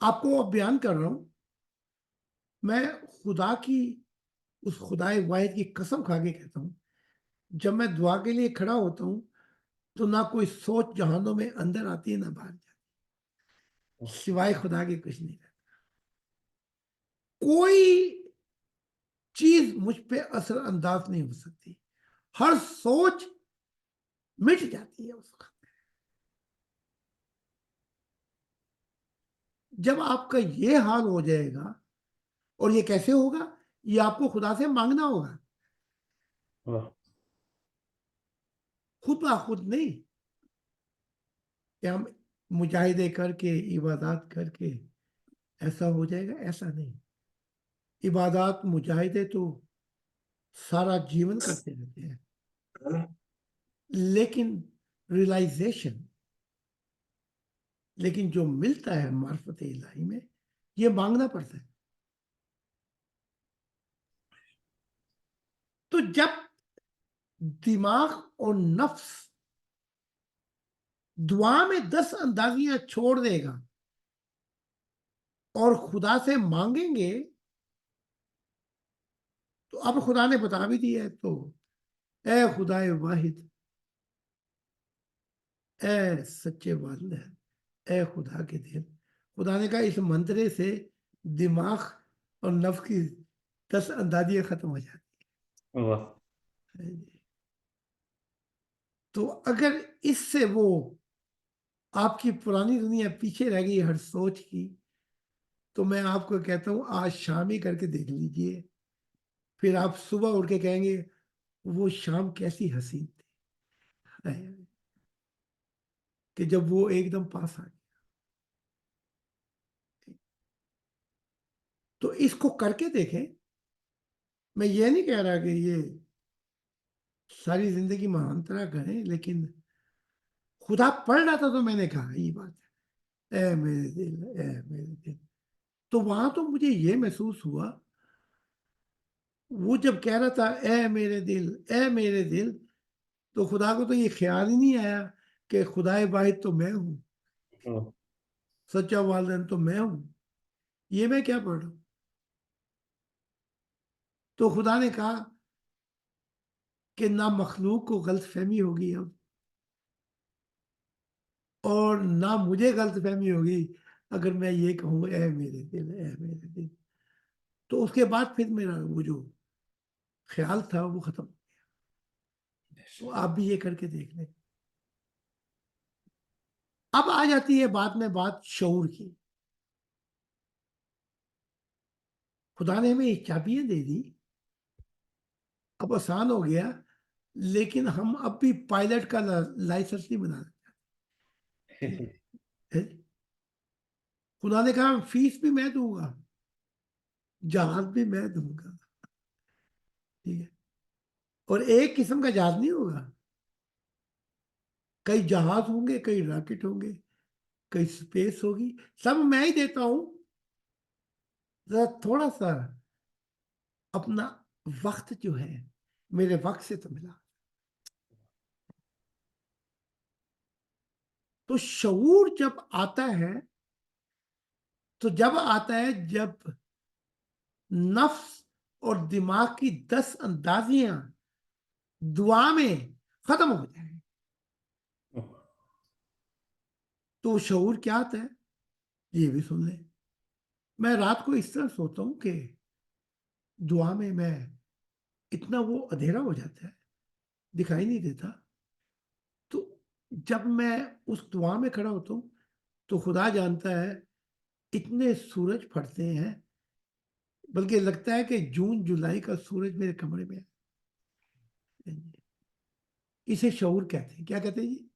آپ کو اب بیان کر رہا ہوں, میں خدا کی اس خدائے واحد کی قسم کھا کے کہتا ہوں, جب میں دعا کے لیے کھڑا ہوتا ہوں تو نہ کوئی سوچ جہانوں میں اندر آتی ہے نہ باہر جاتی, سوائے خدا کے کچھ نہیں رہتا. کوئی چیز مجھ پہ اثر انداز نہیں ہو سکتی. ہر سوچ مٹ جاتی ہے اس وقت. جب آپ کا یہ حال ہو جائے گا, اور یہ کیسے ہوگا؟ یہ آپ کو خدا سے مانگنا ہوگا, خود بخود نہیں کہ ہم مجاہدے کر کے عبادات کر کے ایسا ہو جائے گا, ایسا نہیں. عبادات مجاہدے تو سارا جیون کرتے رہتے ہیں, لیکن ریلائزیشن, لیکن جو ملتا ہے معرفت الہی میں, یہ مانگنا پڑتا ہے. تو جب دماغ اور نفس دعا میں 10 اندازیاں چھوڑ دے گا اور خدا سے مانگیں گے, تو اب خدا نے بتا بھی دیا ہے, تو اے خدا واحد, اے سچے والد, اے خدا کے دل. خدا نے کہا اس منترے سے دماغ اور نفس کی 10 اندازیاں ختم ہو جاتی ہیں. تو اگر اس سے وہ آپ کی پرانی دنیا پیچھے رہ گئی ہر سوچ کی, تو میں آپ کو کہتا ہوں آج شام ہی کر کے دیکھ لیجئے, پھر آپ صبح اٹھ کے کہیں گے وہ شام کیسی حسین تھی کہ جب وہ ایک دم پاس آ گیا. تو اس کو کر کے دیکھیں. میں یہ نہیں کہہ رہا کہ یہ ساری زندگی مہانترا کریں, لیکن خدا پڑھ رہا تھا تو میں نے کہا یہ بات ہے, اے میرے دل, اے میرے دل. تو وہاں تو مجھے یہ محسوس ہوا, وہ جب کہہ رہا تھا اے میرے دل, اے میرے دل, تو خدا کو تو یہ خیال ہی نہیں آیا کہ خدا واحد تو میں ہوں, سچا والدین تو میں ہوں, یہ میں کیا پڑھ رہا ہوں. تو خدا نے کہا کہ نہ مخلوق کو غلط فہمی ہوگی اب, اور نہ مجھے غلط فہمی ہوگی اگر میں یہ کہوں اے میرے دل, اے میرے دل. تو اس کے بعد پھر میرا وہ جو خیال تھا وہ ختم ہو گیا. تو آپ بھی یہ کر کے دیکھ لیں. اب آ جاتی ہے بعد میں بات شعور کی. خدا نے ہمیں یہ چابیاں دے دی, اب آسان ہو گیا, لیکن ہم اب بھی پائلٹ کا لائسنس نہیں بنا رہے. خدا نے کہا فیس بھی میں دوں گا, جہاز بھی میں دوں گا, ٹھیک ہے, اور ایک قسم کا جہاز نہیں ہوگا, کئی جہاز ہوں گے, کئی راکٹ ہوں گے, کئی سپیس ہوگی, سب میں ہی دیتا ہوں. ذرا تھوڑا سا اپنا وقت جو ہے میرے وقت سے تو ملا. تو شعور جب آتا ہے, تو جب آتا ہے جب نفس اور دماغ کی 10 اندازیاں دعا میں ختم ہو جائیں, تو شعور کیا آتا ہے یہ بھی سن لیں. میں رات کو اس طرح سوتا ہوں کہ دعا میں اتنا وہ اندھیرا ہو جاتا ہے, دکھائی نہیں دیتا. تو جب میں اس دعا میں کھڑا ہوتا ہوں تو خدا جانتا ہے اتنے سورج پھٹتے ہیں, بلکہ لگتا ہے کہ جون جولائی کا سورج میرے کمرے میں ہے. اسے شعور کہتے ہیں. کیا کہتے ہیں جی؟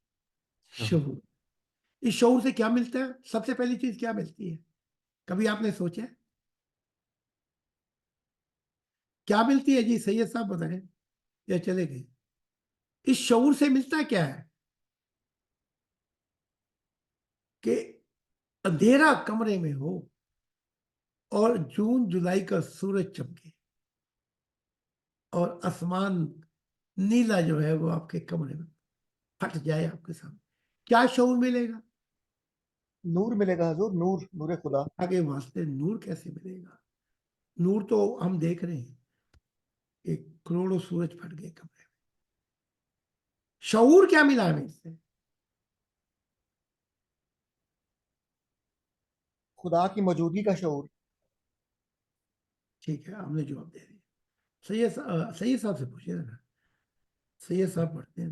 شعور. اس شعور سے کیا ملتا ہے؟ سب سے پہلی چیز کیا ملتی ہے, کبھی آپ نے سوچا ہے کیا ملتی ہے؟ جی سید صاحب بتائیں, یا چلے گئے؟ اس شعور سے ملتا کیا ہے کہ اندھیرا کمرے میں ہو اور جون جولائی کا سورج چمکے اور آسمان نیلا جو ہے وہ آپ کے کمرے میں پھٹ جائے آپ کے سامنے. کیا شعور ملے گا؟ نور ملے گا حضور, نور, نور خدا. آگے واسطے نور کیسے ملے گا؟ نور تو ہم دیکھ رہے ہیں, ایک کروڑوں سورج پھٹ گئے کمرے میں. شعور کیا ملا ہمیں اس سے؟ خدا کی موجودگی کا شعور. ٹھیک ہے, ہم نے جواب دے دیا. سید صاحب سے پوچھیے نا, سید صاحب پڑھتے ہیں.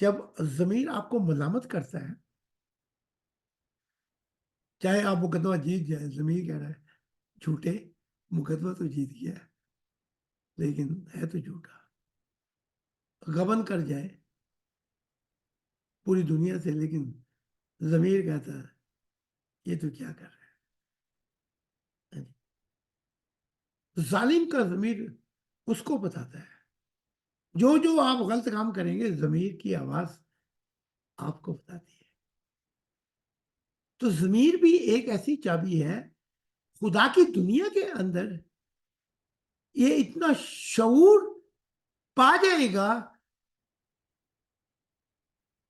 جب ضمیر آپ کو ملامت کرتا ہے، چاہے آپ مقدمہ جیت جائے، ضمیر کہہ رہا ہے جھوٹے، مقدمہ تو جیت گیا ہے لیکن ہے تو جھوٹا، غبن کر جائے پوری دنیا سے، لیکن ضمیر کہتا ہے یہ تو کیا کر رہا ہے۔ ظالم کا ضمیر اس کو بتاتا ہے، جو آپ غلط کام کریں گے ضمیر کی آواز آپ کو بتاتی ہے۔ تو ضمیر بھی ایک ایسی چابی ہے خدا کی دنیا کے اندر، یہ اتنا شعور پا جائے گا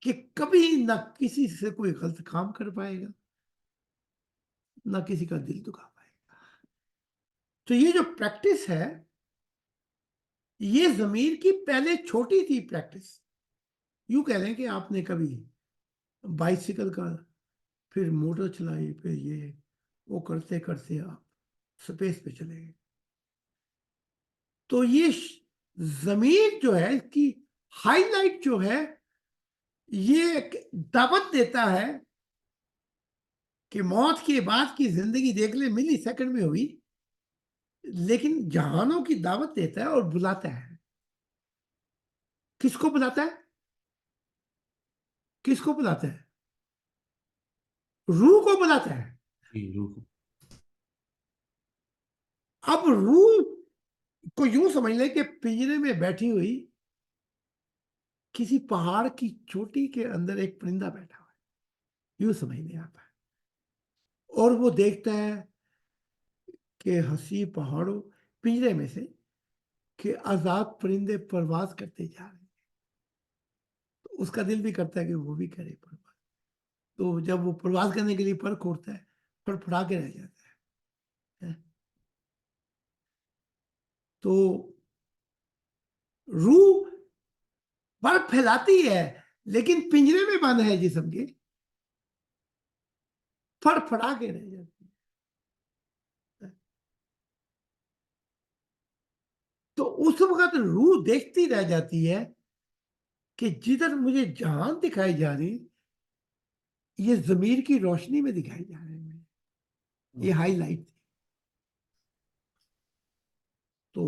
کہ کبھی نہ کسی سے کوئی غلط کام کر پائے گا، نہ کسی کا دل دکھا پائے گا۔ تو یہ جو پریکٹس ہے، یہ ضمیر کی پہلے چھوٹی تھی پریکٹس، یوں کہہ لیں کہ آپ نے کبھی بائسیکل کا، پھر موٹر چلائی، پھر یہ وہ کرتے کرتے آپ سپیس پہ چلے گئے۔ تو یہ ضمیر جو ہے، اس کی ہائی لائٹ جو ہے، یہ ایک دعوت دیتا ہے کہ موت کے بعد کی زندگی دیکھ لے، ملی سیکنڈ میں ہوئی، لیکن جہانوں کی دعوت دیتا ہے اور بلاتا ہے۔ کس کو بلاتا ہے؟ کس کو بلاتا ہے؟ روح کو بلاتا ہے۔ جی روح کو۔ اب روح کو یوں سمجھ لیں کہ پنجرے میں بیٹھی ہوئی کسی پہاڑ کی چوٹی کے اندر ایک پرندہ بیٹھا ہوا ہے، یوں سمجھ لیں آپ، اور وہ دیکھتا ہے کہ ہنسی پہاڑوں پنجرے میں سے کہ آزاد پرندے پرواز کرتے جا رہے ہیں، تو اس کا دل بھی کرتا ہے کہ وہ بھی کرے پرواز۔ تو جب وہ پرواز کرنے کے لیے پر کھولتا ہے، پر پھڑا کے رہ جاتا ہے۔ تو روح پر پھیلاتی ہے لیکن پنجرے میں بند ہے جسم کے، پھڑ پھڑا کے رہ جاتی ہے۔ تو اس وقت روح دیکھتی رہ جاتی ہے کہ جدھر مجھے جہان دکھائی جا رہی، یہ ضمیر کی روشنی میں دکھائی جا رہے ہیں، یہ ہائی لائٹ تھی۔ تو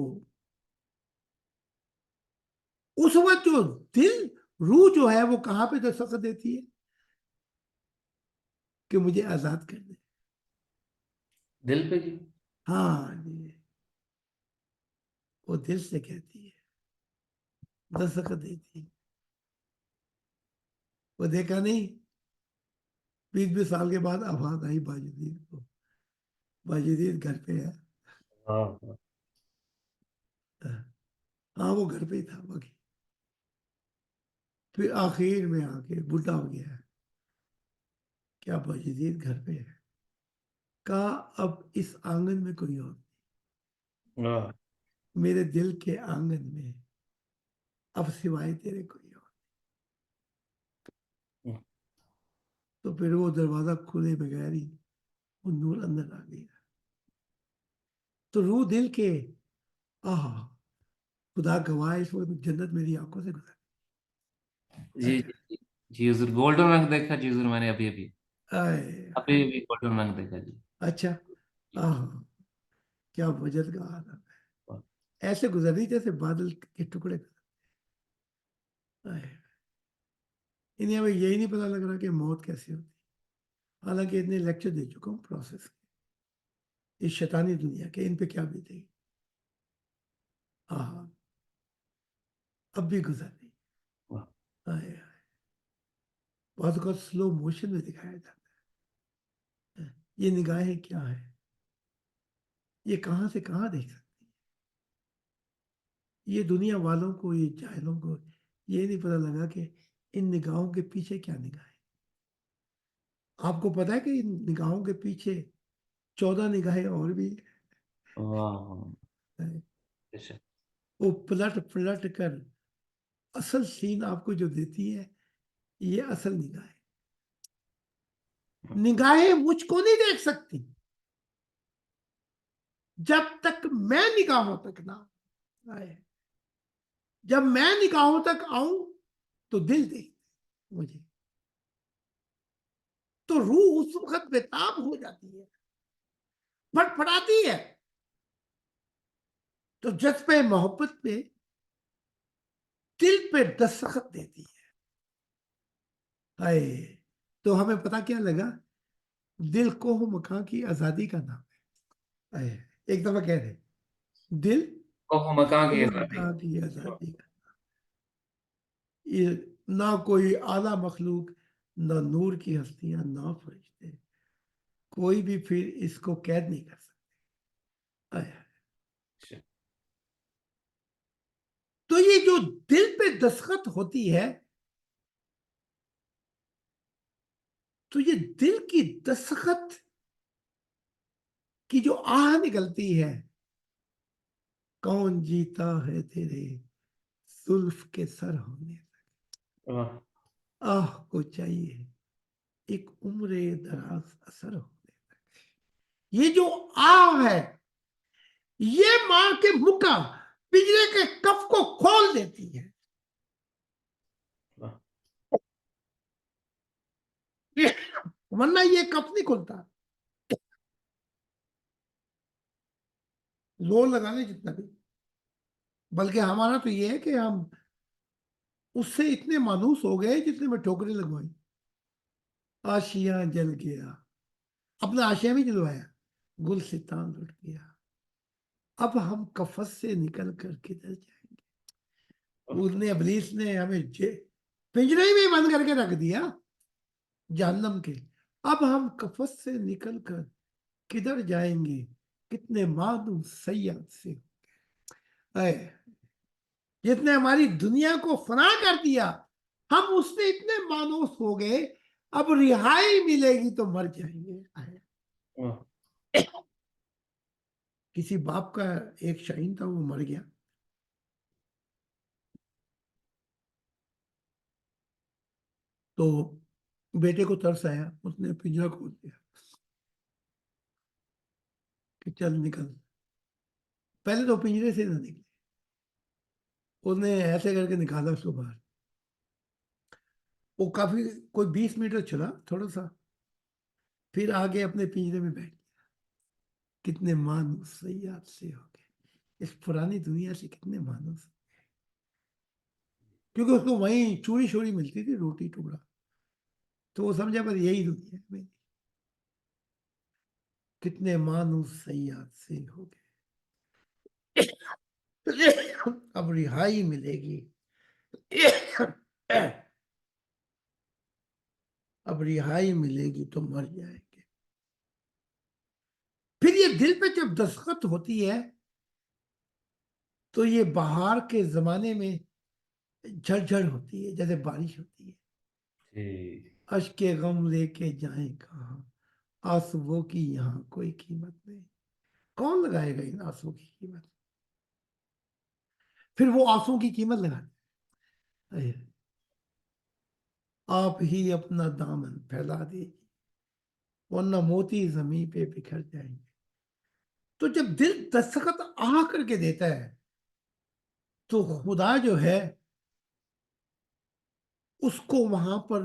اس وقت جو دل، روح جو ہے وہ کہاں پہ دستخط دیتی ہے کہ مجھے آزاد کر دے؟ دل پہ جی۔ ہاں جی، وہ دل سے کہتی ہے، دستخط دیتی ہے۔ وہ دیکھا نہیں 20 سال کے بعد آواز آئی باجدید کو، باجدید گھر پہ ہے؟ ہاں وہ گھر پہ ہی تھا باقی، پھر آخر میں آ کے بڈھا ہو گیا، کیا باجدید گھر پہ ہے؟ کہا اب اس آنگن میں کوئی اور نہیں، میرے دل کے آنگن میں اب سوائے تیرے کوئی اور نہیں۔ تو پھر وہ دروازہ کھلے بغیر ہی وہ نور اندر آ گیا۔ تو روح دل کے، آہا خدا گواہ اس وقت جنت میری آنکھوں سے گزر جی جی جی حضور، گولڈن رنگ دیکھا جی حضور، میں نے ابھی ابھی آئے۔ ابھی گولڈن رنگ دیکھا جی۔ اچھا، آہا کیا وجد کا عالم ہے، ایسے گزر رہی جیسے بادل کے ٹکڑے آئے۔ انہیں ہمیں یہی نہیں پتا لگ رہا کہ موت کیسی ہوتی، حالانکہ اتنے لیکچر دے چکا ہوں پروسیس کے، اس شیطانی دنیا کے، ان پہ کیا بیتے گی۔ آہا اب بھی گزر رہی، آئے آئے، بعض اوقات سلو موشن میں دکھایا جاتا ہے۔ یہ نگاہیں کیا ہے، یہ کہاں سے کہاں دیکھ سکتی ہے؟ یہ دنیا والوں کو، یہ جاہلوں کو یہ نہیں پتا لگا کہ ان نگاہوں کے پیچھے کیا نگاہیں۔ آپ کو پتا ہے کہ ان نگاہوں کے پیچھے 14 نگاہیں اور بھی ہیں۔ وہ پلٹ پلٹ کر اصل سین آپ کو جو دیتی ہے، یہ اصل نگاہیں۔ نگاہیں مجھ کو نہیں دیکھ سکتی جب تک میں نگاہوں تک نہ آئے۔ جب میں نگاہوں تک آؤں تو دل دیکھتے مجھے، تو روح اس وقت بےتاب ہو جاتی ہے، پھٹ پھڑاتی ہے. تو جذبہ محبت میں دل پہ دستخط دیتی ہے. ہائے، تو ہمیں پتا کیا لگا؟ دل کو مکان کی آزادی کا نام ہے. ہائے، ایک دفعہ کہہ رہے دل کوہ مکان کی کو آزادی. مکان کی آزادی کا، یہ نہ کوئی اعلیٰ مخلوق، نہ نور کی ہستیاں، نہ فرشتے، کوئی بھی پھر اس کو قید نہیں کر سکتے. ہائے. تو یہ جو دل پہ دستخط ہوتی ہے، تو یہ دل کی دستخط کی جو آہ نکلتی ہے، کون جیتا ہے تیرے زلف کے سر ہونے تک، آہ کو چاہیے ایک عمر دراز اثر ہونے تک. یہ جو آہ ہے، یہ ماں کے مکہ پنجرے کے کف کو کھول دیتی ہے. ورنہ یہ کف نہیں کھلتا، زور لگانے جتنا بھی. بلکہ ہمارا تو یہ ہے کہ ہم اس سے اتنے مانوس ہو گئے جتنے میں ٹھوکریں لگوائی. آشیاں جل گیا، اپنا آشیاں بھی جلوایا، گلستان لٹ گیا، اب ہم کفس سے نکل کر کدھر جائیں گے. اس نے، ابلیس نے ہمیں پنجرے میں بند کر کے رکھ دیا جہنم کے. اب ہم کفس سے نکل کر کدھر جائیں گے، کتنے مادوں سیاد سے. اے، جتنے ہماری دنیا کو فنا کر دیا، ہم اس سے اتنے مانوس ہو گئے، اب رہائی ملے گی تو مر جائیں گے. کسی باپ کا ایک شاہین تھا، وہ مر گیا. تو بیٹے کو ترس آیا، اس نے پنجرا کھول دیا کہ چل نکل. پہلے تو پنجرے سے نہ نکلے، اس نے ایسے کر کے نکالا اس کو باہر. وہ کافی کوئی 20 میٹر چلا تھوڑا سا، پھر آگے اپنے پنجرے میں بیٹھ گیا. کتنے مانوس سیاد سے ہو گئے، اس پرانی دنیا سے کتنے مانوس، کیونکہ اس کو وہیں چوری شوری ملتی تھی، روٹی ٹکڑا. تو وہ سمجھا بس یہی دنیا ہے میری. کتنے مانوس سیاد سے ہو گئے، اب رہائی ملے گی، اب رہائی ملے گی تو مر جائیں گے. پھر یہ دل پہ جب دستخط ہوتی ہے تو یہ بہار کے زمانے میں جھڑ ہوتی ہے، جیسے بارش ہوتی ہے. اشک غم لے کے جائیں کہاں، آنسوؤں کی یہاں کوئی قیمت نہیں. کون لگائے گا ان آنسوؤں کی قیمت؟ پھر وہ آنسوؤں کی قیمت لگاتے، آپ ہی اپنا دامن پھیلا دیجیے ورنہ موتی زمین پہ بکھر جائیں گے. تو جب دل دستخط آ کر کے دیتا ہے تو خدا جو ہے اس کو وہاں پر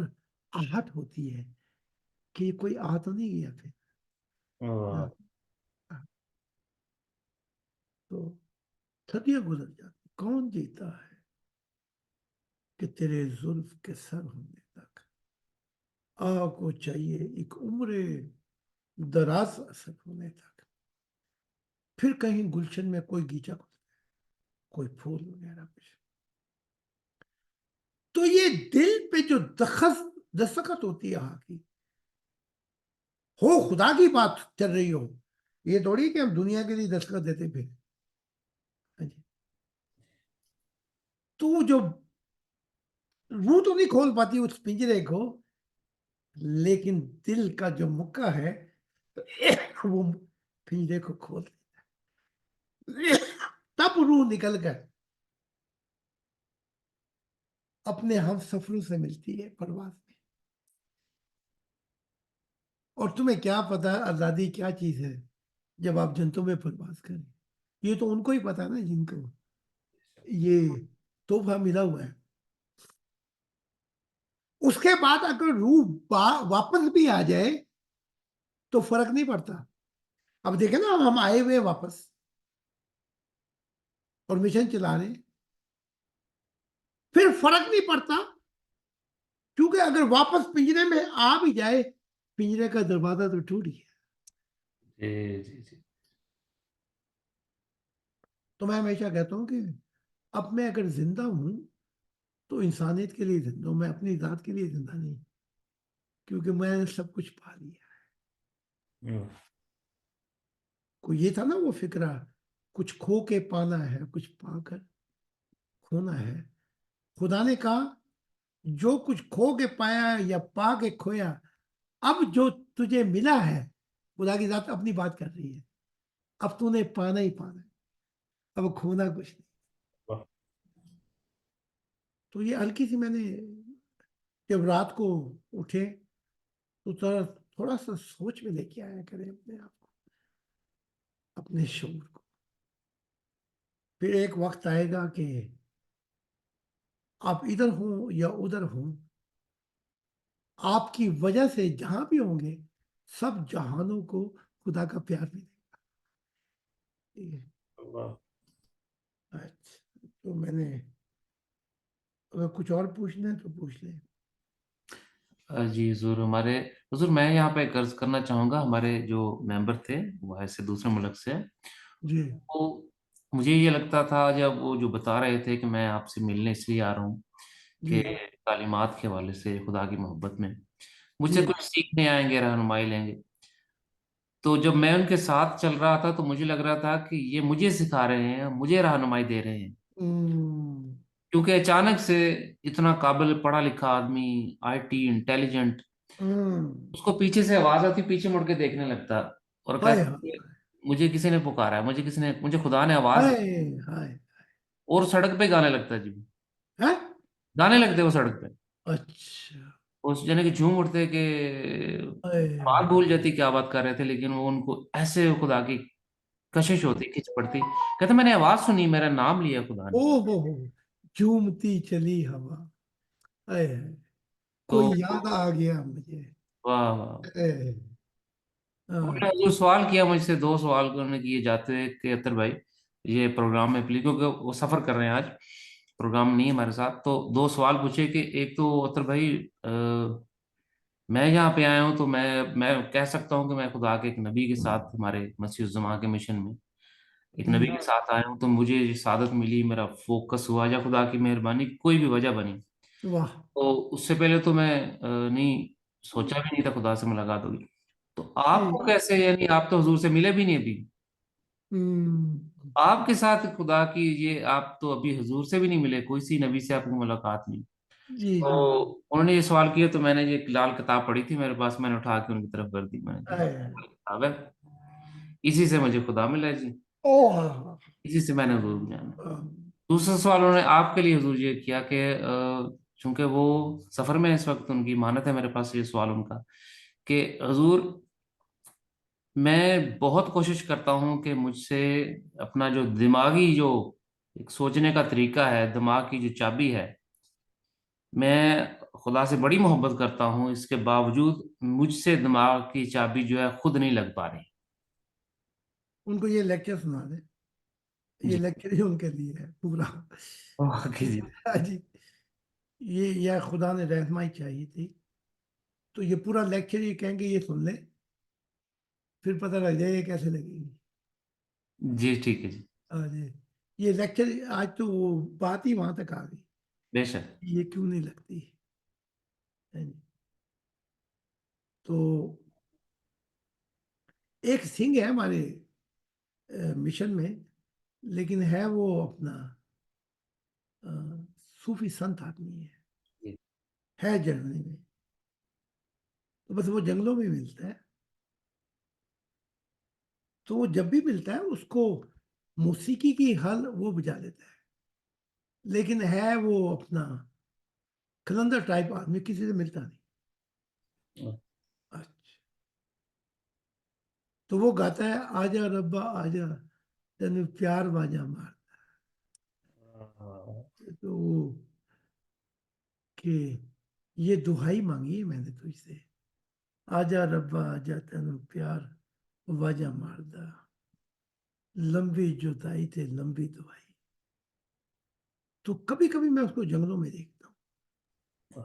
آہٹ ہوتی ہے کہ یہ کوئی آ تو نہیں گیا پھر. تو صدیاں گزر جاتی، کون جیتا ہے کہ تیرے زلف کے سر ہونے تک، آ کو چاہیے ایک عمر دراز اثر ہونے تک. پھر کہیں گلشن میں کوئی گیچا کوئی پھول وغیرہ کچھ. تو یہ دل پہ جو دستخط ہوتی ہے آ کی، ہو خدا کی بات چل رہی ہو، یہ تھوڑی کہ ہم دنیا کے لیے دستخط دیتے پھر. تو جو روح تو نہیں کھول پاتی اس پنجرے کو، لیکن دل کا جو مکہ ہے وہ پنجرے کو کھول دیتا ہے. تب روح نکل کر اپنے ہم سفروں سے ملتی ہے پرواز میں. اور تمہیں کیا پتا آزادی کیا چیز ہے جب آپ جنتوں میں پرواز کریں. یہ تو ان کو ہی پتا نا جن کو یہ تحفہ ملا ہوا ہے. اس کے بعد اگر روح واپس بھی آ جائے تو فرق نہیں پڑتا. اب دیکھیں نا ہم آئے ہوئے واپس اور مشن چلا رہے ہیں, پھر فرق نہیں پڑتا, کیونکہ اگر واپس پنجرے میں آ بھی جائے پنجرے کا دروازہ تو ٹوٹ گیا. جی جی جی. تو میں ہمیشہ کہتا ہوں کہ اب میں اگر زندہ ہوں تو انسانیت کے لیے زندہ ہوں, میں اپنی ذات کے لیے زندہ نہیں, کیونکہ میں نے سب کچھ پا لیا. کوئی یہ تھا نا وہ فکرہ, کچھ کھو کے پانا ہے کچھ پا کر کھونا ہے. خدا نے کہا جو کچھ کھو کے پایا یا پا کے کھویا, اب جو تجھے ملا ہے, خدا کی ذات اپنی بات کر رہی ہے, اب تو نے پانا ہی پانا ہے, اب کھونا کچھ نہیں. تو یہ ہلکی سی میں نے جب رات کو اٹھے تو تھوڑا سا سوچ میں لے کے آیا کریں اپنے آپ کو, اپنے شعور کو. پھر ایک وقت آئے گا کہ آپ ادھر ہوں یا ادھر ہوں, آپ کی وجہ سے جہاں بھی ہوں گے سب جہانوں کو خدا کا پیار ملے گا. اچھا, تو میں نے اگر کچھ اور پوچھنا ہے تو پوچھ لیں. جی حضور میں یہاں پہ عرض کرنا چاہوں گا, ہمارے جو ممبر تھے وہ ایسے دوسرے ملک سے, جی تو مجھے یہ لگتا تھا جب وہ جو بتا رہے تھے کہ میں آپ سے ملنے اس لیے آ رہا ہوں جی کہ تعلیمات کے حوالے سے خدا کی محبت میں مجھ سے جی کچھ سیکھنے آئیں گے, رہنمائی لیں گے. تو جب میں ان کے ساتھ چل رہا تھا تو مجھے لگ رہا تھا کہ یہ مجھے سکھا رہے ہیں, مجھے رہنمائی دے رہے ہیں, کیونکہ اچانک سے اتنا قابل پڑھا لکھا آدمی, آئی ٹی انٹیلیجنٹ, اس کو پیچھے سے آواز آتی, پیچھے مڑ کے دیکھنے لگتا اور ہائے کہتا کہ مجھے کسی نے پکارا ہے, مجھے خدا نے آواز دی, ہائے ہائے اور سڑک پہ گانے لگتا جی, ہائے. گانے لگتے وہ سڑک پہ, اچھا اس جنے کہ جھوم اٹھتے کہ ہائے. بات بھول جاتی کیا بات کر رہے تھے, لیکن وہ ان کو ایسے خدا کی کشش ہوتی, کھچ پڑتی, کہتے میں نے آواز سنی, میرا نام لیا خدا نے. او ہو جھومتی چلی ہوا, ہائے ہائے, تو کوئی یاد آ گیا مجھے. واہ واہ. اے، انہوں ہاں. نے حضور سوال کیا مجھ سے, 2 سوال انہوں نے کیے جاتے ہوئے کہ اطہر بھائی یہ پروگرام میں پلیز, کیونکہ وہ سفر کر رہے ہیں آج, پروگرام نہیں ہے ہمارے ساتھ, تو 2 سوال پوچھے کہ ایک تو اطہر بھائی میں یہاں پہ آیا ہوں تو میں کہہ سکتا ہوں کہ میں خدا کے ایک نبی کے ساتھ ہمارے مسیح الزماں کے مشن میں ایک نبی کے ساتھ آیا ہوں, تو مجھے یہ سعادت ملی, میرا فوکس ہوا, یا خدا کی مہربانی کوئی بھی وجہ بنی, واہ. تو اس سے پہلے تو میں نہیں سوچا بھی نہیں تھا خدا سے ملاقات ہوگی. تو آپ کو کیسے, یعنی آپ تو حضور سے ملے بھی نہیں ابھی, آپ کے ساتھ خدا کی یہ, آپ تو ابھی حضور سے بھی نہیں ملے, کوئی سی نبی سے آپ کی ملاقات نہیں. جی تو جی. انہوں نے یہ سوال کیا, تو میں نے یہ ایک لال کتاب پڑھی تھی میرے پاس, میں نے اٹھا کے ان کی طرف کر دی, میں نے ہائے. کتاب ہے, اسی سے مجھے خدا ملا جی, او ہاں. اسی سے میں نے حضور کو جانا. دوسرا سوال انہوں نے آپ کے لیے حضور یہ کیا کہ چونکہ وہ سفر میں اس وقت, ان کی امانت ہے میرے پاس یہ سوال ان کا, کہ حضور میں بہت کوشش کرتا ہوں کہ مجھ سے اپنا جو دماغی جو ایک سوچنے کا طریقہ ہے, دماغ کی جو چابی ہے, میں خدا سے بڑی محبت کرتا ہوں, اس کے باوجود مجھ سے دماغ کی چابی جو ہے خود نہیں لگ پا رہی. ان کو یہ لیکچر سنا دیں, یہ جی لیکچر ہی ان کے لیے ہے پورا. جی ہاں جی, یہ خدا نے رہنمائی چاہیے تھی, تو یہ پورا لیکچر یہ کہیں گے یہ سن لیں, پھر پتہ لگ جائے یہ کیسے لگے گی. جی ٹھیک ہے جی, ہاں جی, یہ لیکچر آج تو وہ بات ہی وہاں تک آ گئی, بے شک. یہ کیوں نہیں لگتی. ہاں جی. تو ایک سنگھ ہے ہمارے مشن میں, لیکن ہے وہ اپنا صوفی سنت آدمی ہے جرمنی میں, تو بس وہ جنگلوں میں ملتا ہے, تو وہ جب بھی ملتا ہے اس کو موسیقی کی حل وہ بجا لیتا ہے, لیکن ہے وہ اپنا کلندر ٹائپ آدمی, کسی سے ملتا نہیں. اچھا, تو وہ گاتا ہے آجا ربا آجا تینو پیار واجا مارتا, تو وہ کہ یہ دہائی مانگی ہے میں نے تجھ سے، آجا ربا آجا تینو پیار واجہ ماردہ، لمبی جدائی تے لمبی دعائی. تو کبھی کبھی میں اس کو جنگلوں میں دیکھتا ہوں،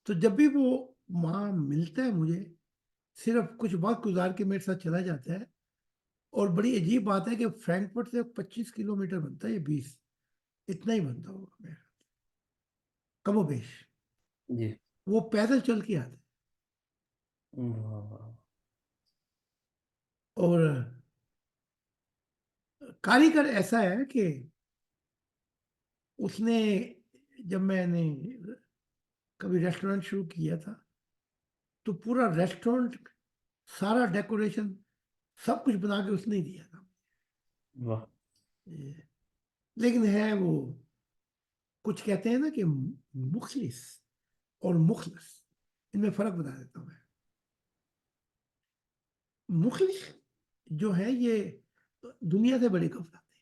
تو جب بھی وہ وہاں ملتا ہے مجھے، صرف کچھ وقت گزار کے میرے ساتھ چلا جاتا ہے. اور بڑی عجیب بات ہے کہ فرینکفرٹ سے 25 کلومیٹر بنتا ہے، یہ 20 اتنا ہی بنتا ہوگا میرا، کم و بیش. جی. وہ پیدل چل کے آتے اور کاریگر ایسا ہے کہ اس نے، جب میں نے کبھی ریسٹورنٹ شروع کیا تھا تو پورا ریسٹورنٹ، سارا ڈیکوریشن، سب کچھ بنا کے اس نے ہی دیا تھا. واہ. لیکن ہے وہ، کچھ کہتے ہیں نا کہ مخلص اور مخلص، ان میں فرق بتا دیتا ہوں میں. مخلص جو ہے یہ دنیا سے بڑے کفر آتے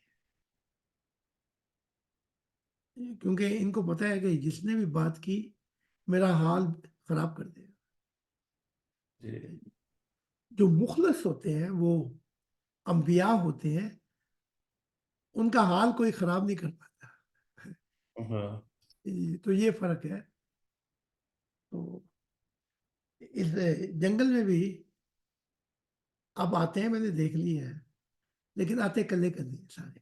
ہیں، کیونکہ ان کو پتہ ہے کہ جس نے بھی بات کی میرا حال خراب کر دے گا. جو مخلص ہوتے ہیں وہ انبیاء ہوتے ہیں، ان کا حال کوئی خراب نہیں کر پاتا. تو یہ فرق ہے. تو اس جنگل میں بھی اب آتے ہیں، میں نے دیکھ لی ہے، لیکن آتے کلے کلے سارے.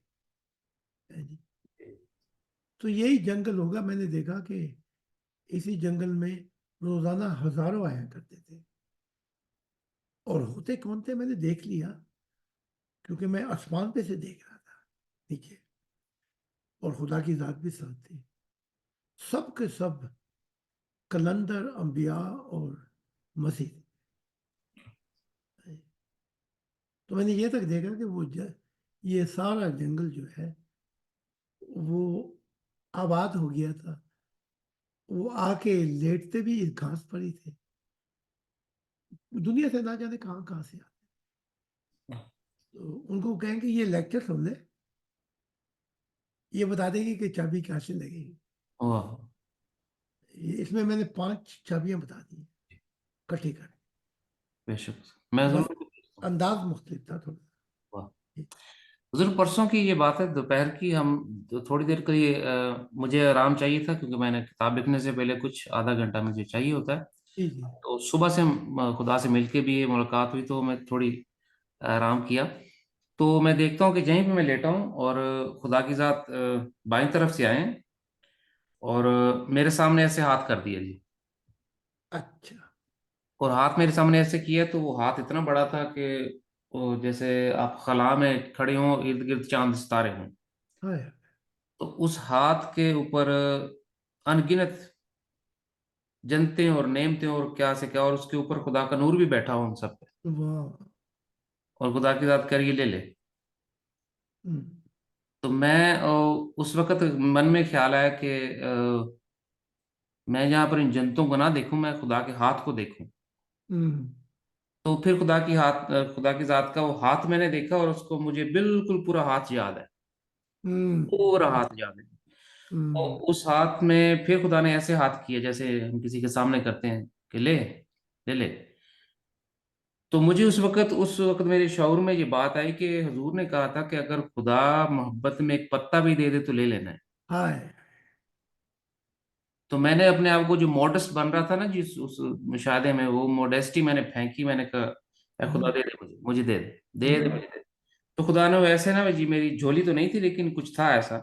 تو یہی جنگل ہوگا. میں نے دیکھا کہ اسی جنگل میں روزانہ ہزاروں آیا کرتے تھے. اور ہوتے کون تھے میں نے دیکھ لیا، کیونکہ میں آسمان پہ سے دیکھ رہا تھا نیچے، اور خدا کی ذات بھی ساتھ تھی. سب کے سب کلندر، انبیاء اور مسیح. تو میں نے یہ تک دیکھا کہ وہ یہ سارا جنگل جو ہے وہ آباد ہو گیا تھا. وہ آ کے لیٹتے بھی اس گھاس پر ہی تھے. دنیا سے نہ جانے کہاں کہاں سے آتے. تو ان کو کہیں کہ یہ لیکچر سن لے، یہ بتا دے گی کہ چابی کیا سے لگے گی. واہ. اس میں نے 5 چابیاں بتا دی کٹھی کر. بے شک. میں بس ضرور. انداز مختلف تھا تھوڑا. واہ. حضور پرسوں کی یہ بات ہے، دوپہر کی ہم تھوڑی دیر کے لیے مجھے آرام چاہیے تھا، کیونکہ میں نے کتاب لکھنے سے پہلے کچھ آدھا گھنٹہ مجھے چاہیے ہوتا ہے. جی جی. تو صبح سے خدا سے مل کے بھی یہ ملاقات ہوئی تو میں تھوڑی آرام کیا. تو میں دیکھتا ہوں کہ جہیں پہ میں لیٹا ہوں اور خدا کی ذات بائیں طرف سے آئے اور میرے سامنے ایسے ہاتھ کر دیا جی. اچھا. اور ہاتھ میرے سامنے ایسے کیا تو وہ ہاتھ اتنا بڑا تھا کہ وہ جیسے آپ خلا میں کھڑے ہوں، ارد گرد چاند ستارے ہوں. ہائے. تو اس ہاتھ کے اوپر انگنت جنتیں اور نعمتیں اور کیا سے کیا، اور اس کے اوپر خدا کا نور بھی بیٹھا ہو ان سب پہ. واہ. اور خدا کی ذات کر یہ لے لے. تو میں اس وقت من میں خیال آیا کہ میں جہاں پر ان جنتوں کو نہ دیکھوں، میں خدا کے ہاتھ کو دیکھوں. تو پھر خدا کی ذات کا وہ ہاتھ میں نے دیکھا، اور اس کو مجھے بالکل پورا ہاتھ یاد ہے، پورا ہاتھ یاد ہے. اور اس ہاتھ میں پھر خدا نے ایسے ہاتھ کیا جیسے ہم کسی کے سامنے کرتے ہیں کہ لے لے لے. تو مجھے اس وقت میرے شعور میں یہ بات آئی کہ حضور نے کہا تھا کہ اگر خدا محبت میں ایک پتا بھی دے دے تو لے لینا ہے. ہائے. تو میں نے اپنے آپ کو جو موڈسٹ بن رہا تھا نا جس اس مشاہدے میں، وہ موڈیسٹی میں نے پھینکی. میں نے کہا اے خدا دے دے مجھے دے دے دے دے مجھے دے. تو خدا نے وہ ایسے نا جی، میری جھولی تو نہیں تھی لیکن کچھ تھا ایسا،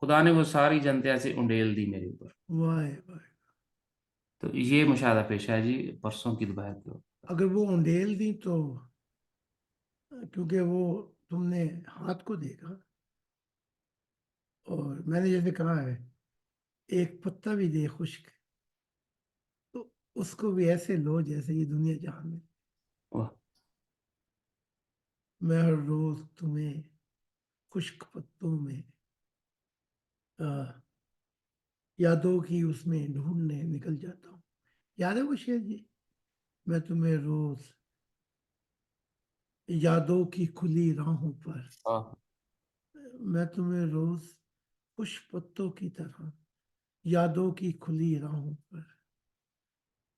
خدا نے وہ ساری جنتیں ایسے انڈیل دی میرے اوپر. وائے وائے. تو یہ مشاہدہ پیش ہے جی پرسوں کی دوپہر کے وقت. اگر وہ انڈیل دی تو، کیونکہ وہ تم نے ہاتھ کو دیکھا، اور میں نے جیسے کہا ہے ایک پتا بھی دے خشک تو اس کو بھی ایسے لو جیسے یہ دنیا جہان میں. واہ. میں ہر روز تمہیں خشک پتوں میں یادوں کی اس میں ڈھونڈنے نکل جاتا ہوں. یاد ہے وہ شعر جی؟ میں تمہیں روز یادوں کی کھلی راہوں پر، میں تمہیں روز خوش پتوں کی طرح یادوں کی کھلی راہوں پر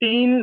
3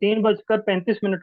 3:35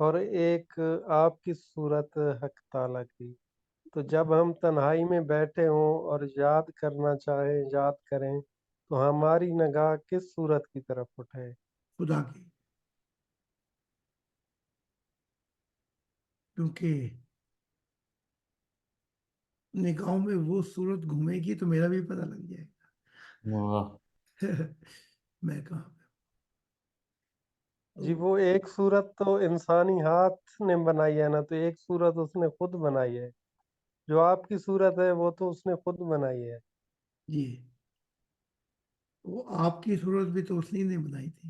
اور ایک آپ کی صورت حق تعالیٰ کی. تو جب ہم تنہائی میں بیٹھے ہوں اور یاد کرنا چاہیں یاد کریں تو ہماری نگاہ کس صورت کی طرف اٹھے؟ خدا کی. کیونکہ نگاہوں میں وہ صورت گھومے گی تو میرا بھی پتہ لگ جائے واہ. گا میں کہاں پہ جی ہوں. وہ ایک صورت تو انسانی ہاتھ نے بنائی ہے نا، تو ایک صورت اس نے خود بنائی ہے. جو آپ کی صورت ہے وہ تو اس نے خود بنائی ہے. جی وہ آپ کی صورت بھی تو اس نے بنائی تھی.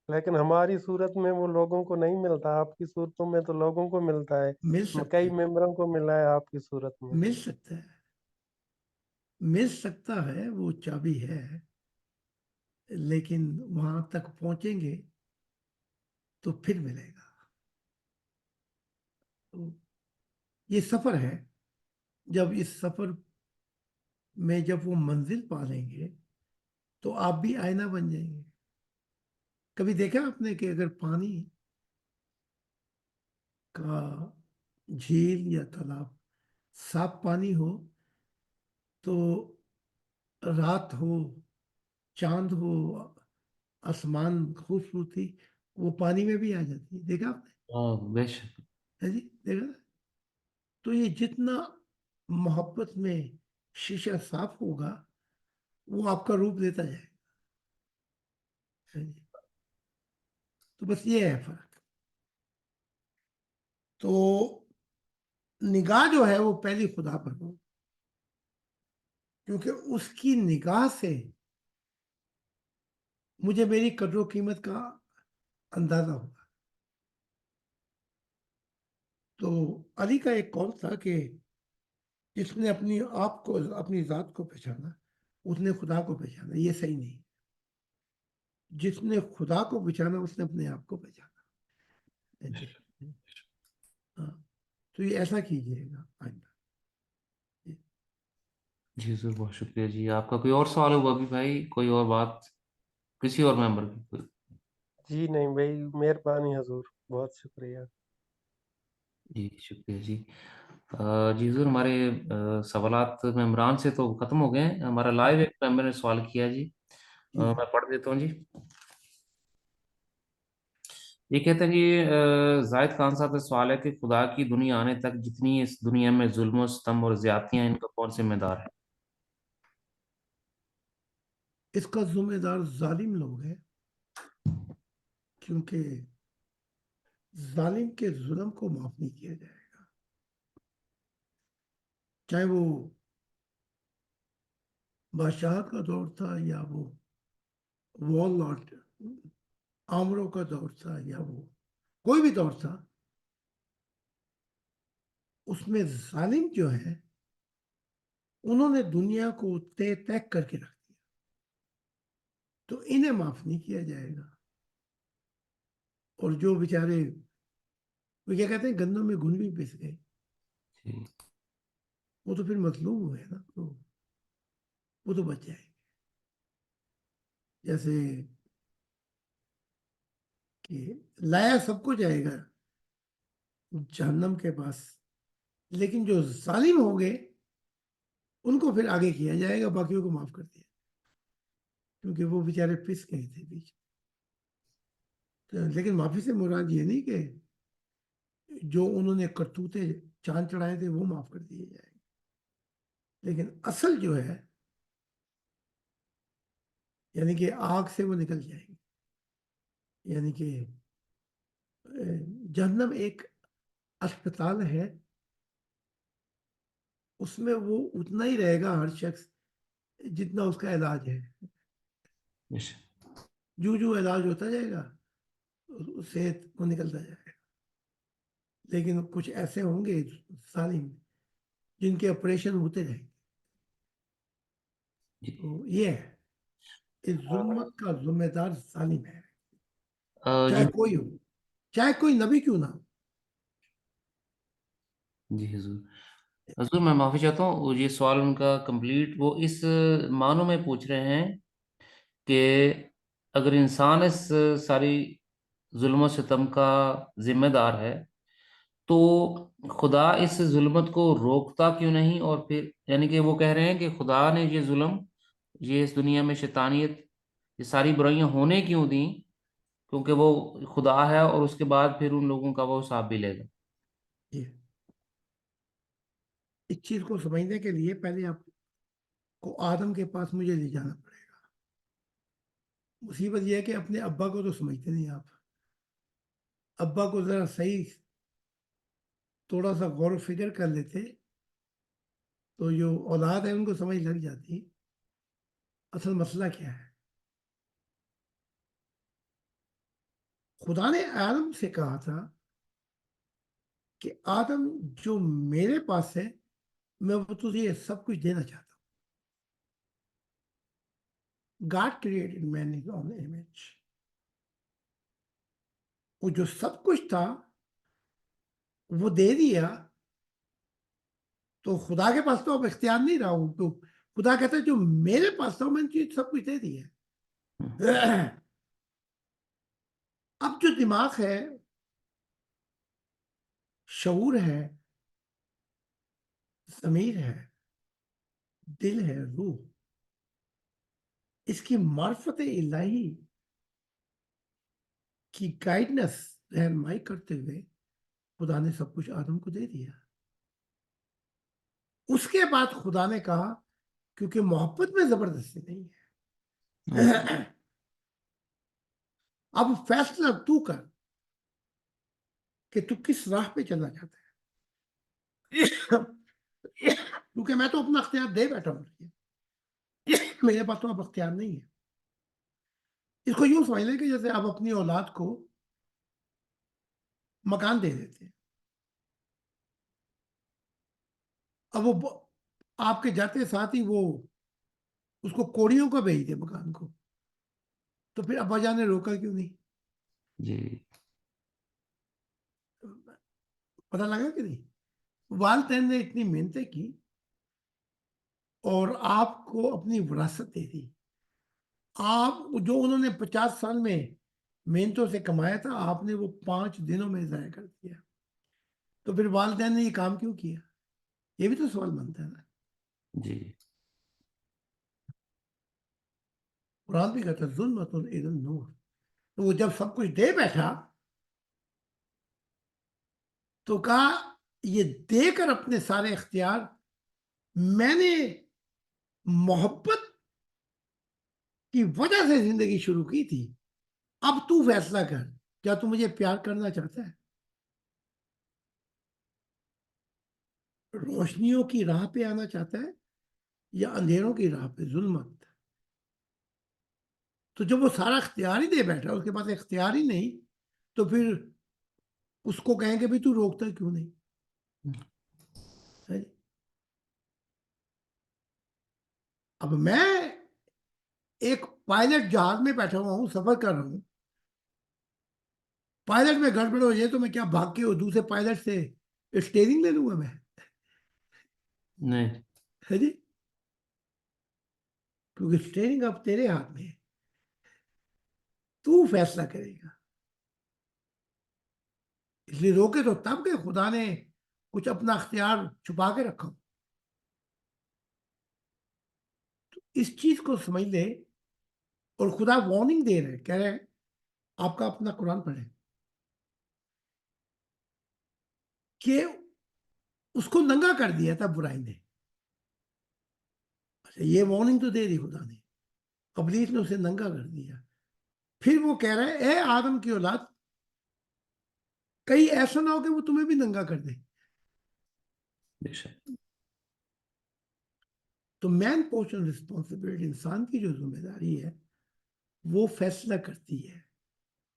لیکن ہماری صورت میں وہ لوگوں کو نہیں ملتا، آپ کی صورتوں میں تو لوگوں کو ملتا ہے. مل سکتا کئی ہے، ممبروں کو ملا ہے آپ کی صورت میں. مل سکتا ہے، مل سکتا ہے، وہ چابی ہے. لیکن وہاں تک پہنچیں گے تو پھر ملے گا. تو یہ سفر ہے. جب اس سفر میں جب وہ منزل پا لیں گے تو آپ بھی آئینہ بن جائیں گے. کبھی دیکھا آپ نے کہ اگر پانی کا جھیل یا تالاب صاف پانی ہو تو رات ہو، چاند ہو، آسمان خوبصورتی وہ پانی میں بھی آ جاتی ہے. دیکھا آپ بے شک. نے؟ جی دیکھا. تو یہ جتنا محبت میں شیشہ صاف ہوگا وہ آپ کا روپ دیتا جائے گا. جی. تو بس یہ ہے فرق. تو نگاہ جو ہے وہ پہلی خدا پر ہو، کیونکہ اس کی نگاہ سے مجھے میری قدر و قیمت کا اندازہ ہوگا. تو علی کا ایک قول تھا کہ جس نے اپنی آپ کو اپنی ذات کو پہچانا اس نے خدا کو پہچانا. یہ صحیح نہیں. جس نے خدا کو پہچانا اس نے اپنے آپ کو پہچانا. جی ہاں. تو یہ ایسا کیجیے گا آئندہ. جی ضرور، بہت شکریہ جی. آپ کا کوئی اور سوال ہوگا ابھی بھائی؟ کوئی اور بات کسی اور ممبر کی کوئی؟ جی نہیں بھائی، مہربانی حضور، بہت شکریہ. جی شکریہ جی. جی ضرور، ہمارے سوالات ممبران سے تو ختم ہو گئے ہیں. ہمارا لائیو ایک ممبر نے سوال کیا جی، میں پڑھ دیتا ہوں جی. یہ کہتے ہیں کہ زاہد خان صاحب سے سوال ہے کہ خدا کی دنیا آنے تک جتنی اس دنیا میں ظلم و ستم اور زیادتیاں ہیں، ان کا کون ذمہ دار ہے؟ اس کا ذمہ دار ظالم لوگ ہیں، کیونکہ ظالم کے ظلم کو معاف نہیں کیا جائے گا. چاہے وہ بادشاہ کا دور تھا یا وہ وال لارڈ آمروں کا دور تھا یا وہ کوئی بھی دور تھا، اس میں ظالم جو ہے انہوں نے دنیا کو تیک کر کے رکھ دیا. تو انہیں معاف نہیں کیا جائے گا. اور جو بیچارے وہ کیا کہتے ہیں گندوں میں گھن بھی پس گئے، وہ تو پھر مظلوم ہوئے نا، تو وہ تو بچ جائیں گے. جیسے کہ لایا سب کو جائے گا جہنم کے پاس، لیکن جو ظالم ہوں گے ان کو پھر آگے کیا جائے گا، باقیوں کو معاف کر دیا، کیونکہ وہ بیچارے پس گئے تھے بیچ. لیکن معافی سے مراد یہ نہیں کہ جو انہوں نے کرتوتے چاند چڑھائے تھے وہ معاف کر دیے جائیں گے، لیکن اصل جو ہے یعنی کہ آگ سے وہ نکل جائیں گے. یعنی کہ جہنم ایک اسپتال ہے، اس میں وہ اتنا ہی رہے گا ہر شخص جتنا اس کا علاج ہے. جو علاج ہوتا جائے گا صحت وہ نکلتا جائے گا. لیکن کچھ ایسے ہوں گے ظالم جن کے آپریشن ہوتے رہیں گے. تو یہ ہے اس ظلمت کا ذمہ دار ظالم ہے، چاہے کوئی ہو، چاہے کوئی نبی کیوں نہ ہو. جی حضور. حضور میں معافی چاہتا ہوں، یہ سوال ان کا کمپلیٹ وہ اس معنوں میں پوچھ رہے ہیں کہ اگر انسان اس ساری ظلم و ستم کا ذمہ دار ہے، تو خدا اس ظلمت کو روکتا کیوں نہیں؟ اور پھر یعنی کہ وہ کہہ رہے ہیں کہ خدا نے یہ ظلم، یہ اس دنیا میں شیطانیت، یہ ساری برائیاں ہونے کیوں دیں؟ کیونکہ وہ خدا ہے، اور اس کے بعد پھر ان لوگوں کا وہ حساب بھی لے گا۔ یہ اس چیز کو سمجھنے کے لیے پہلے آپ کو آدم کے پاس مجھے لے جانا پڑے گا۔ مصیبت یہ ہے کہ اپنے ابا کو تو سمجھتے نہیں آپ۔ ابا کو ذرا صحیح تھوڑا سا غور و فکر کر لیتے تو جو اولاد ہے ان کو سمجھ لگ جاتی اصل مسئلہ کیا ہے۔ خدا نے آدم سے کہا تھا کہ آدم جو میرے پاس ہے میں وہ تجھے سب کچھ دینا چاہتا ہوں۔ God created man in his own image۔ وہ جو سب کچھ تھا وہ دے دیا، تو خدا کے پاس تو اب اختیار نہیں رہا ہوں، تو خدا کہتا ہے جو میرے پاس تھا میں نے تجھے سب کچھ دے دیا۔ اب جو دماغ ہے، شعور ہے، ضمیر ہے، دل ہے، روح، اس کی معرفت الہی کی گائیڈنس رہنمائی کرتے ہوئے خدا نے سب کچھ آدم کو دے دیا۔ اس کے بعد خدا نے کہا کیونکہ محبت میں زبردستی نہیں ہے، اب فیصلہ تو کر کہ تو کس راہ پہ چلنا چاہتا ہے، کیونکہ میں تو اپنا اختیار دے بیٹھا ہوں، میرے پاس تو اب اختیار نہیں ہے۔ اس کو یوں سمجھ لیں کہ جیسے آپ اپنی اولاد کو مکان دے دیتے ہیں، اب وہ آپ کے جاتے ساتھ ہی وہ اس کو کوڑیوں کو بھیج دے مکان کو، تو پھر ابا جان نے روکا کیوں نہیں؟ جی پتہ لگا کہ نہیں؟ والدین نے اتنی محنتیں کی اور آپ کو اپنی وراثت دے دی، آپ جو انہوں نے 50 سال میں محنتوں سے کمایا تھا آپ نے وہ 5 دنوں میں ضائع کر دیا، تو پھر والدین نے یہ کام کیوں کیا؟ یہ بھی تو سوال بنتا ہے نا۔ جی قرآن بھی کہتا ہے ظلمۃ الی النور، تو وہ جب سب کچھ دے بیٹھا تو کہا یہ دے کر اپنے سارے اختیار میں نے محبت کی وجہ سے زندگی شروع کی تھی، اب تو فیصلہ کر کیا تو مجھے پیار کرنا چاہتا ہے، روشنیوں کی راہ پہ آنا چاہتا ہے یا اندھیروں کی راہ پہ، ظلمت۔ تو جب وہ سارا اختیار ہی دے بیٹھا اس کے پاس اختیار ہی نہیں، تو پھر اس کو کہیں کہ بھی تو روکتا کیوں نہیں؟ اب میں ایک پائلٹ جہاز میں بیٹھا ہوا ہوں، سفر کر رہا ہوں، پائلٹ میں گڑبڑ ہو جائے تو میں کیا بھاگ کے دوسرے پائلٹ سے اسٹیئرنگ لے لوں گا میں؟ نہیں، ہے جی، کیونکہ اسٹیئرنگ اب تیرے ہاتھ میں ہے، تو فیصلہ کرے گا۔ اس لیے روکے تو تب کہ خدا نے کچھ اپنا اختیار چھپا کے رکھا ہو۔ تو اس چیز کو سمجھ لے، اور خدا وارننگ دے رہے، کہہ رہے آپ کا اپنا قرآن پڑھیں کہ اس کو ننگا کر دیا تھا برائی نے۔ اچھا، یہ وارننگ تو دے دی خدا نے، ابلیس نے اسے ننگا کر دیا، پھر وہ کہہ رہا ہے اے آدم کی اولاد کہیں ایسا نہ ہو کہ وہ تمہیں بھی ننگا کر دے۔ بے شک۔ تو مین پورشن رسپانسبلٹی، انسان کی جو ذمہ داری ہے وہ فیصلہ کرتی ہے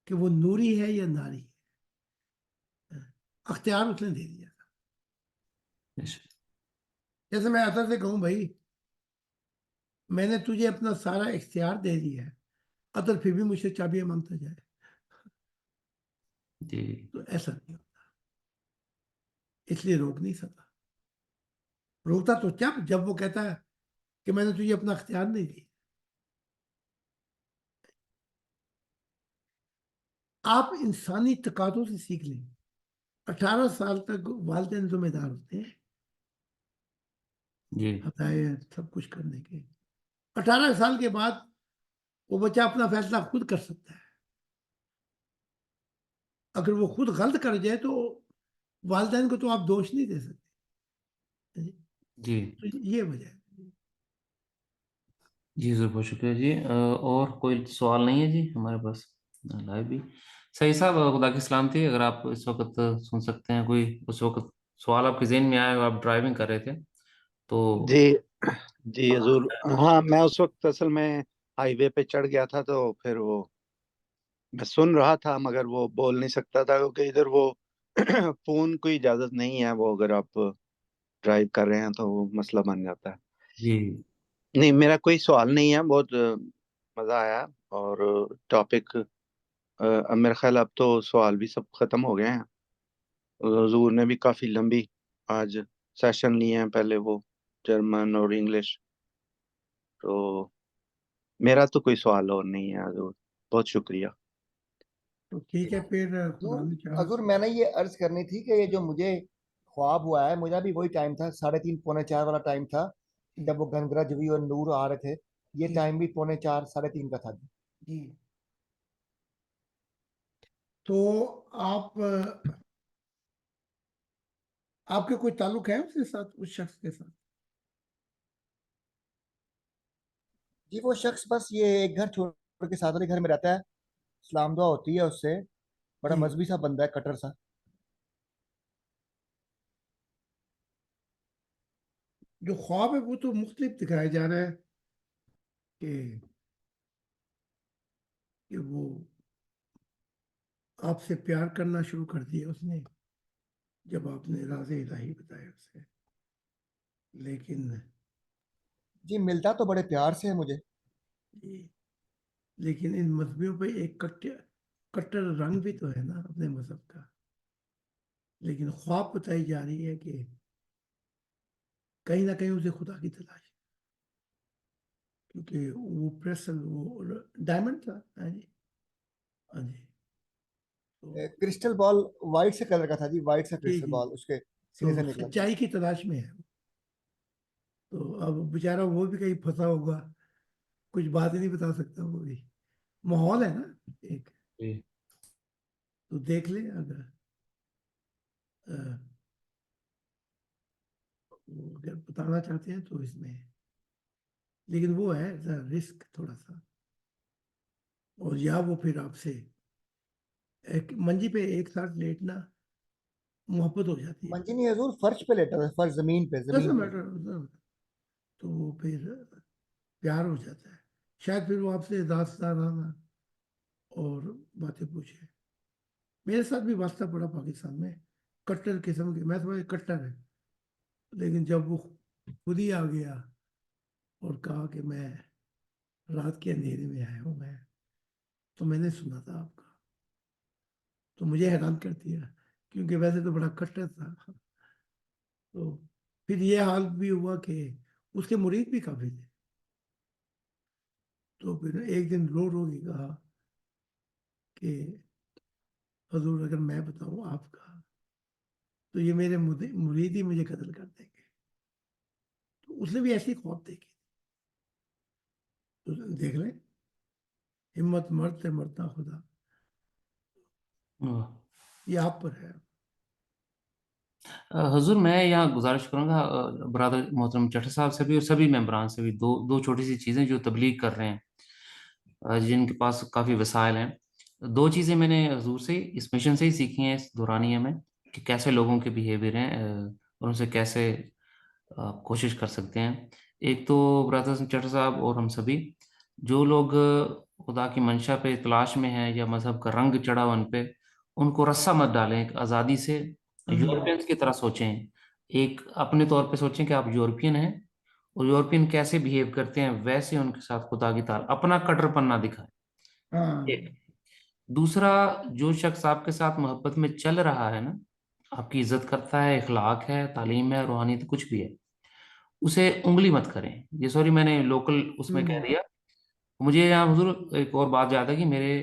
کہ وہ نوری ہے یا ناری ہے، اختیار اس نے دے دیا تھا۔ بے شک۔ جیسے میں اثر سے کہوں بھائی میں نے تجھے اپنا سارا اختیار دے دیا ہے، اثر پھر بھی مجھ سے چابیاں مانگتا جائے جی تو ایسا نہیں ہوتا، اس لیے روک نہیں سکتا۔ روکتا تو جب وہ کہتا ہے کہ میں نے تجھے اپنا اختیار نہیں دیا۔ آپ انسانی تقاضوں سے سیکھ لیں. 18 سال تک والدین ذمہ دار ہوتے ہیں جی ہدایت سب کچھ کرنے کے. 18 سال کے بعد وہ بچہ اپنا فیصلہ خود کر سکتا ہے. اگر وہ خود غلط کر جائے تو والدین کو تو آپ دوش نہیں دے سکتے. جی تو یہ وجہ ہے. جی ضرور، بہت شکریہ جی. اور کوئی سوال نہیں ہے جی ہمارے پاس لائیو بھی؟ صحیح صاحب، خدا کی سلامتی. اگر آپ اس وقت سن سکتے ہیں، کوئی اس وقت سوال آپ کے ذہن میں آیا، آپ ڈرائیونگ کر رہے تھے تو. جی حضور، ہاں میں اس وقت اصل میں ہائی وے پہ چڑھ گیا تھا، تو پھر وہ میں سن رہا تھا مگر وہ بول نہیں سکتا تھا کیونکہ ادھر وہ فون کو اجازت نہیں ہے، وہ اگر آپ ڈرائیو کر رہے ہیں تو وہ مسئلہ بن جاتا ہے. جی نہیں، میرا کوئی سوال نہیں ہے. بہت مزہ آیا. اور ٹاپک میرا خیال اب تو سوال بھی سب ختم ہو گئے ہیں. حضور نے بھی کافی لمبی آج سیشن لیے ہیں، پہلے وہ جرمن اور انگلش. تو میرا تو کوئی سوال اور نہیں ہے حضور. بہت شکریہ. تو ٹھیک ہے پھر خدا نے چاہا. حضور میں نے یہ عرض کرنی تھی کہ یہ جو مجھے خواب ہوا ہے، مجھے بھی وہی ٹائم تھا، 3:30 پونے 4 والا ٹائم تھا جب وہ گنگرا جوی اور نور آ رہے تھے. یہ ٹائم بھی پونے 4 3:30 کا تھا. جی تو آپ کے کوئی تعلق ہے اس کے ساتھ، اس شخص کے ساتھ؟ جی وہ شخص بس یہ ایک گھر چھوڑ کے ساتھ والے گھر میں رہتا ہے، سلام دعا ہوتی ہے اس سے. بڑا جی. مذہبی سا بندہ ہے، کٹر سا. جو خواب ہے وہ تو مختلف دکھایا جا رہا ہے کہ وہ آپ سے پیار کرنا شروع کر دیا اس نے جب آپ نے راز الہی بتایا اسے. لیکن جی ملتا تو بڑے پیار سے ہے مجھے. جی لیکن ان مذہبیوں پہ ایک کٹر رنگ بھی تو ہے نا اپنے مذہب کا. لیکن خواب بتائی جا رہی ہے کہ کہیں نہ کہیں اسے خدا کی تلاش ہے، کیونکہ وہ پریسل وہ ڈائمنڈ تھا. ہاں جی ہاں جی. کرسٹل بال وائٹ سے کلر کا تھا جی، وائٹ سا جی کرسٹل جی بال اس کے سرے تو سے نکلا. سچائی کی تلاش میں ہے. تو اب بیچارہ وہ بھی کہیں پھنسا ہوگا، کچھ بات ہی نہیں بتا سکتا. وہ بھی ماحول ہے نا ایک. جی تو دیکھ لیں اگر اگر بتانا چاہتے ہیں تو اس میں، لیکن وہ ہے رسک تھوڑا سا. اور یا وہ پھر آپ سے ایک منجی پہ ایک ساتھ لیٹنا محبت ہو جاتی ہے. منجی نہیں حضور، فرش پہ لیٹا تھا، فرش زمین پہ doesn't زمین پہ. matter. تو وہ پھر پیار ہو جاتا ہے. شاید پھر وہ آپ سے داستان آنا اور باتیں پوچھے. میرے ساتھ بھی واسطہ پڑا پاکستان میں کٹر قسم کے. میں سمجھا کٹر ہے، لیکن جب وہ خود ہی آ گیا اور کہا کہ میں رات کے اندھیرے میں آیا ہوں، تو میں نے سنا تھا آپ کا، تو مجھے حیران کر دیا کیونکہ ویسے تو بڑا کٹر تھا. تو پھر یہ حال بھی ہوا کہ اس کے مرید بھی کافی تھے. تو پھر ایک دن رو رو کے کہا کہ حضور اگر میں بتاؤں آپ کا تو یہ میرے مرید ہی مجھے قتل کر دیں گے. تو اس نے بھی ایسی خواب دیکھی. تو دیکھ لیں، ہمت مرد سے مرتا خدا، یہ آپ پر ہے. حضور میں یہاں گزارش کروں گا برادر محترم چٹر صاحب سے بھی اور سبھی ممبران سے بھی، دو چھوٹی سی چیزیں جو تبلیغ کر رہے ہیں، جن کے پاس کافی وسائل ہیں. 2 چیزیں میں نے حضور سے اس مشن سے ہی سیکھی ہیں، اس دورانیہ میں، کہ کیسے لوگوں کے بیہیویئر ہیں اور ان سے کیسے کوشش کر سکتے ہیں. ایک تو برادر چٹر صاحب اور ہم سبھی جو لوگ خدا کی منشا پہ تلاش میں ہیں یا مذہب کا رنگ چڑھا ان پہ، ان کو رسہ مت ڈالیں. آزادی سے یورپینس کی طرح سوچیں، ایک اپنے طور پہ سوچیں کہ آپ یورپین ہیں اور یورپین کیسے بیہیو کرتے ہیں ویسے ان کے ساتھ خدا کی تعالی اپنا کٹر پن نہ دکھائیں. ایک دوسرا، جو شخص آپ کے ساتھ محبت میں چل رہا ہے نا، آپ کی عزت کرتا ہے، اخلاق ہے، تعلیم ہے، روحانیت کچھ بھی ہے، اسے انگلی مت کریں. یہ سوری میں نے لوکل اس میں کہہ دیا. مجھے یہاں حضور ایک اور بات یاد ہے کہ میرے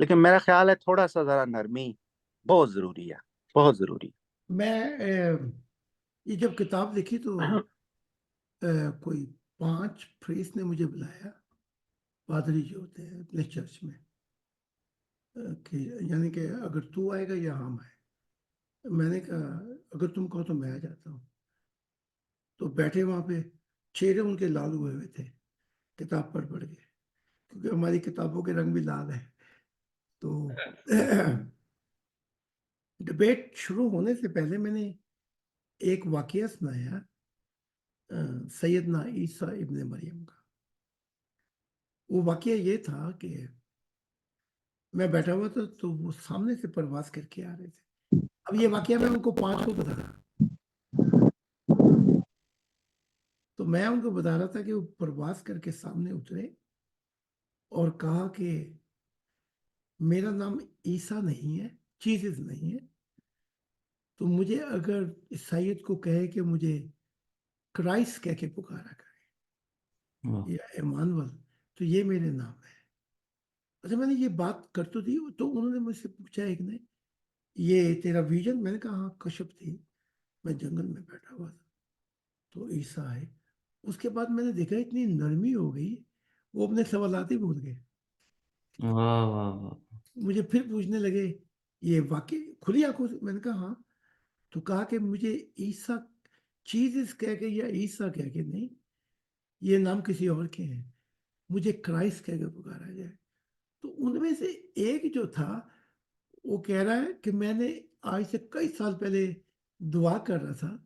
لیکن میرا خیال ہے تھوڑا سا ذرا نرمی بہت ضروری ہے، بہت ضروری ہے۔ میں یہ جب کتاب لکھی تو کوئی 5 پریس نے مجھے بلایا، پادری جو ہوتے ہیں اپنے چرچ میں، کہ یعنی کہ اگر تو آئے گا یا ہم آئے۔ میں نے کہا اگر تم کہو تو میں آ جاتا ہوں۔ تو بیٹھے وہاں پہ، چہرے ان کے لال ہوئے ہوئے تھے کتاب پڑھ پڑھ کے، کیونکہ ہماری کتابوں کے رنگ بھی لال ہیں۔ تو ڈبیٹ شروع ہونے سے پہلے میں نے ایک واقعہ سنایا سیدنا عیسیٰ ابن مریم کا۔ وہ واقعہ یہ تھا کہ میں بیٹھا ہوا تھا تو وہ سامنے سے پرواز کر کے آ رہے تھے۔ اب یہ واقعہ میں ان کو 5 کو بتا رہا، تو میں ان کو بتا رہا تھا کہ وہ پرواز کر کے سامنے اترے اور کہا کہ میرا نام عیسیٰ نہیں ہے، چیزز نہیں ہے، تو مجھے اگر عیسائیت کو کہے کہ مجھے کرائسٹ کہہ کے پکارا کرے یا ایمانویل، تو یہ میرے نام ہے۔ اچھا، میں نے یہ بات کر تو دی، تو انہوں نے مجھ سے پوچھا ایک نے، یہ تیرا ویژن؟ میں نے کہا ہاں کشف تھی، میں جنگل میں بیٹھا ہوا تھا تو عیسیٰ ہے۔ اس کے بعد میں نے دیکھا اتنی نرمی ہو گئی، وہ اپنے سوالات ہی بھول گئے۔ واہ واہ واہ، مجھے پھر پوچھنے لگے یہ واقعی کھلی آنکھوں سے؟ میں نے کہا ہاں۔ تو کہا کہ مجھے عیسیٰ چیزز کہہ کے یا عیسیٰ کہہ کے نہیں، یہ نام کسی اور کے ہیں، مجھے کرائسٹ کہہ کے پکارا جائے۔ تو ان میں سے ایک جو تھا وہ کہہ رہا ہے کہ میں نے آج سے کئی سال پہلے دعا کر رہا تھا،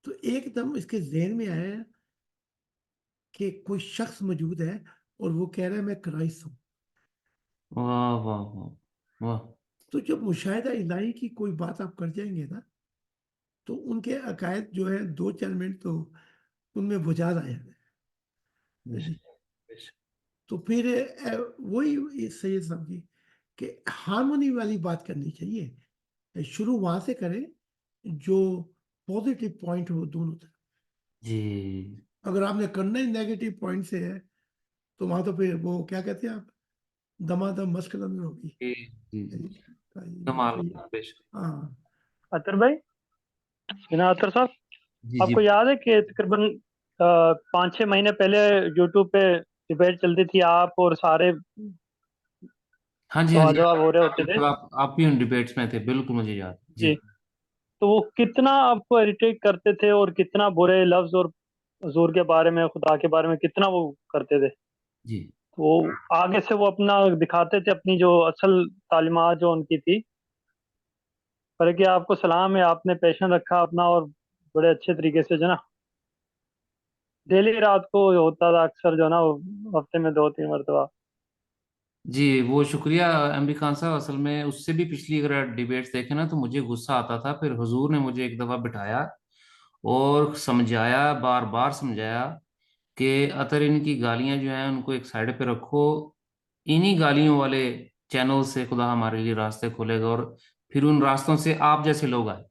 تو ایک دم اس کے ذہن میں آیا کہ کوئی شخص موجود ہے اور وہ کہہ رہا ہے میں کرائسٹ ہوں۔ واہ واہ واہ واہ۔ تو جب مشاہدہ الہی کی کوئی بات آپ کر جائیں گے نا، تو ان کے عقائد جو ہے 2-4 منٹ تو ان میں بجھال آ جاتا ہے۔ تو پھر وہی سید صاحب کی کہ ہارمونی والی بات کرنی چاہیے، شروع وہاں سے کریں جو پازیٹیو پوائنٹ ہو دونوں طرف۔ جی اگر آپ نے کرنا ہی نیگیٹو پوائنٹ سے ہے تو وہاں تو پھر وہ کیا کہتے ہیں آپ، دمادم مشکل میں ہوگی۔ جی جی، کمال، بے شک۔ ہاں اطہر بھائی، جناب اطہر صاحب، جی آپ جی کو یاد ہے کہ تقریباً 5-6 مہینے پہلے یوٹیوب پہ ڈبیٹ چلتی تھی، آپ اور سارے ہاں جی ہاں سوال جی، جواب ہو رہے ہوتے تھے؟ آپ بھی ان ڈبیٹس میں تھے، بالکل مجھے یاد۔ جی جی، تو وہ کتنا آپ کو اریٹیٹ کرتے تھے اور کتنا برے لفظ اور حضور کے بارے میں، خدا کے بارے میں کتنا وہ کرتے تھے۔ جی تو آگے سے وہ اپنا دکھاتے تھے اپنی جو اصل تعلیمات جو ان کی تھی، پر کہ آپ کو سلام ہے، آپ نے پیشن رکھا اپنا اور بڑے اچھے طریقے سے جو نا ڈیلی رات کو ہوتا تھا اکثر جو نا، ہفتے میں 2-3 مرتبہ۔ جی، وہ شکریہ ایم بی خان صاحب۔ اصل میں اس سے بھی پچھلی اگر ڈیبیٹس دیکھیں نا تو مجھے غصہ آتا تھا، پھر حضور نے مجھے ایک دفعہ بٹھایا اور سمجھایا، بار بار سمجھایا کہ اطہر ان کی گالیاں جو ہیں ان کو ایک سائڈ پہ رکھو، انہی گالیوں والے چینل سے خدا ہمارے لیے راستے کھولے گا، اور پھر ان راستوں سے آپ جیسے لوگ آئے۔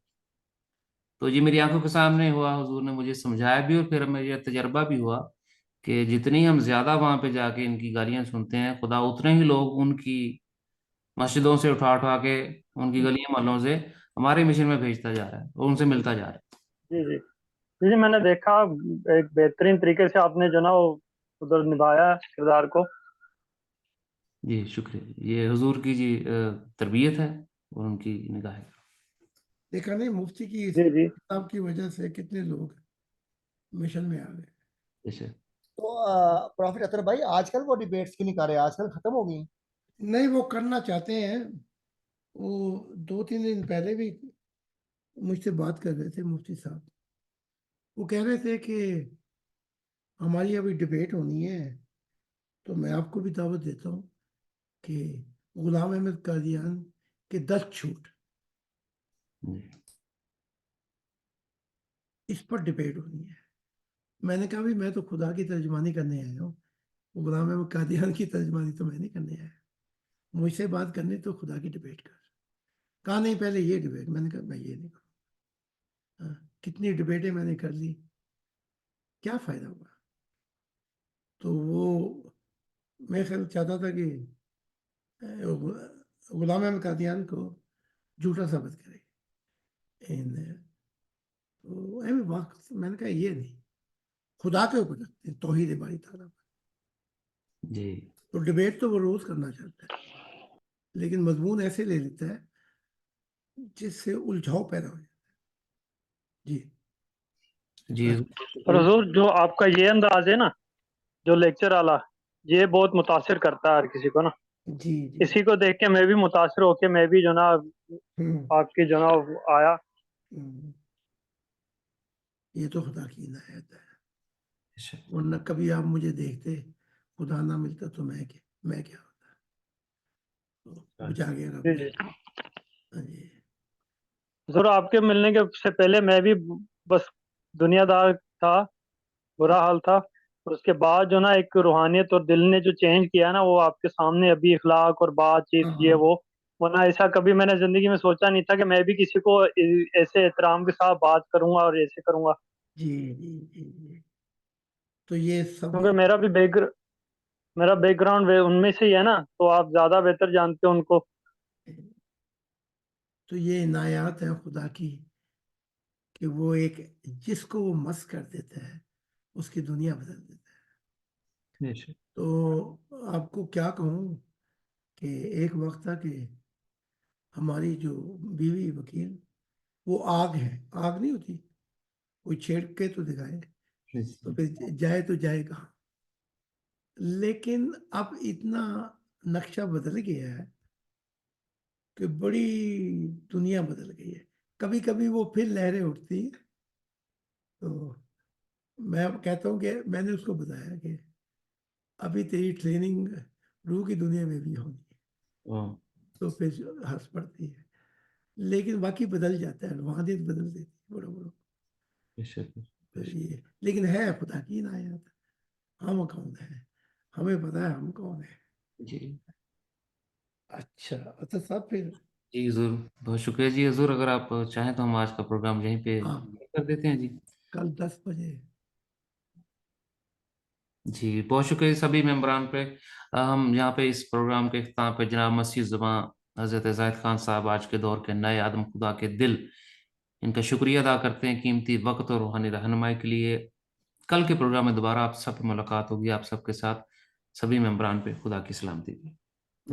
تو یہ میری آنکھوں کے سامنے ہوا، حضور نے مجھے سمجھایا بھی، اور پھر میرا تجربہ بھی ہوا کہ جتنی ہم زیادہ وہاں پہ جا کے ان کی گالیاں سنتے ہیں، خدا اتنے ہی لوگ ان کی مسجدوں سے اٹھا اٹھا کے، ان کی گلیاں محلوں سے ہمارے مشن میں بھیجتا جا رہا ہے اور ان سے ملتا جا رہا ہے۔ جی جی جی، میں نے دیکھا ایک بہترین طریقے سے آپ نے جو نا وہ ادھر نبھایا کردار کو۔ جی شکریہ، یہ حضور کی جی تربیت ہے اور ان کی نگاہ ہے۔ دیکھا نہیں مفتی کی اس جی جی کتاب کی وجہ سے کتنے لوگ مشن میں آ گئے۔ جیسے تو پروفیٹ اطہر بھائی، آج کل وہ ڈیبیٹس کیوں نہیں کر رہے؟ آج کل ختم ہو گئی۔ نہیں، وہ کرنا چاہتے ہیں، وہ 2-3 دن پہلے بھی مجھ سے بات کر رہے تھے مفتی صاحب، وہ کہہ رہے تھے کہ ہماری ابھی ڈبیٹ ہونی ہے، تو میں آپ کو بھی دعوت دیتا ہوں کہ غلام احمد قادیان کے 10 جھوٹ اس پر ڈبیٹ ہونی ہے۔ میں نے کہا بھی میں تو خدا کی ترجمانی کرنے آیا ہوں، غلام احمد قادیان کی ترجمانی تو میں نہیں کرنے آیا، مجھ سے بات کرنی تو خدا کی ڈبیٹ کر۔ کہا نہیں پہلے یہ ڈبیٹ، میں نے کہا میں یہ نہیں کروں۔ کتنی ڈبیٹیں میں نے کر لی، کیا فائدہ ہوا؟ تو وہ میں خیال چاہتا تھا کہ غلام احمد قادیان کو جھوٹا ثابت کرے. وقت میں نے کہا یہ نہیں، خدا کے اوپر رکھتے ہیں، توحید باری تعالیٰ پر. جی تو ڈبیٹ تو وہ روز کرنا چاہتا ہے، لیکن مضمون ایسے لے لیتا ہے جس سے الجھاؤ پیدا ہو جاتا ہے. جی جی اور حضور جو آپ کا یہ انداز ہے نا، جو لیکچر والا، یہ بہت متاثر کرتا ہے ہر کسی کو نا. جی جی اسی کو دیکھ کے میں بھی متاثر ہو کے میں بھی جو نا ہوں، آپ کی جو نا آیا. ہوں. یہ تو خدا کی عنایت ہے، اچھا. ورنہ کبھی آپ مجھے دیکھتے، خدا نہ ملتا تو میں کیا ہوتا. تو بچا گیا رب جی نے. جی ہاں جی. حضور آپ کے ملنے کے سے پہلے میں بھی بس دنیا دار تھا، برا حال تھا. اور اس کے بعد جو نا ایک روحانیت اور دل نے جو چینج کیا نا، وہ آپ کے سامنے ابھی اخلاق اور بات چیت ہاں، یہ وہ. ورنہ ایسا کبھی میں نے زندگی میں سوچا نہیں تھا کہ میں بھی کسی کو ایسے احترام کے ساتھ بات کروں گا اور ایسے کروں گا. جی جی جی جی. تو یہ سب کیونکہ میرا بیک گراؤنڈ ان میں سے ہی ہے نا، تو آپ زیادہ بہتر جانتے ہو ان کو. تو یہ عنایات ہیں خدا کی کہ وہ ایک جس کو وہ مس کر دیتا ہے اس کی دنیا بدل دیتا ہے. تو آپ کو کیا کہوں کہ ایک وقت تھا کہ ہماری جو بیوی وکیل، وہ آگ ہے، آگ نہیں ہوتی، کوئی چھیڑ کے تو دکھائے تو پھر جائے کہاں. لیکن اب اتنا نقشہ بدل گیا ہے کہ بڑی دنیا بدل گئی ہے. کبھی کبھی وہ پھر لہریں اٹھتی ہیں. تو میں کہتا ہوں کہ میں نے اس کو بتایا کہ ابھی تیری ٹریننگ روح کی دنیا میں بھی ہونی ہے. تو پھر ہنس پڑتی ہے. لیکن واقعی بدل جاتا ہے، روحانیت بدل دیتی ہے بڑا بڑا. تو یہ لیکن ہے خدا کی عنایت. ہم کون ہیں؟ ہمیں پتا ہے ہم کون ہیں. جی اچھا صاحب پھر جی حضور بہت شکریہ. جی حضور اگر آپ چاہیں تو ہم آج کا پروگرام یہیں پہ ہاں، کر دیتے ہیں. جی کل 10 بجے. جی بہت شکریہ سبھی ممبران پہ. ہم یہاں پہ اس پروگرام کے اختتام پہ جناب مسیح زباں حضرت زاہد خان صاحب، آج کے دور کے نئے آدم خدا کے دل، ان کا شکریہ ادا کرتے ہیں قیمتی وقت اور روحانی رہنمائی کے لیے. کل کے پروگرام میں دوبارہ آپ سب سے ملاقات ہوگی. آپ سب کے ساتھ سبھی ممبران پہ خدا کی سلامتی.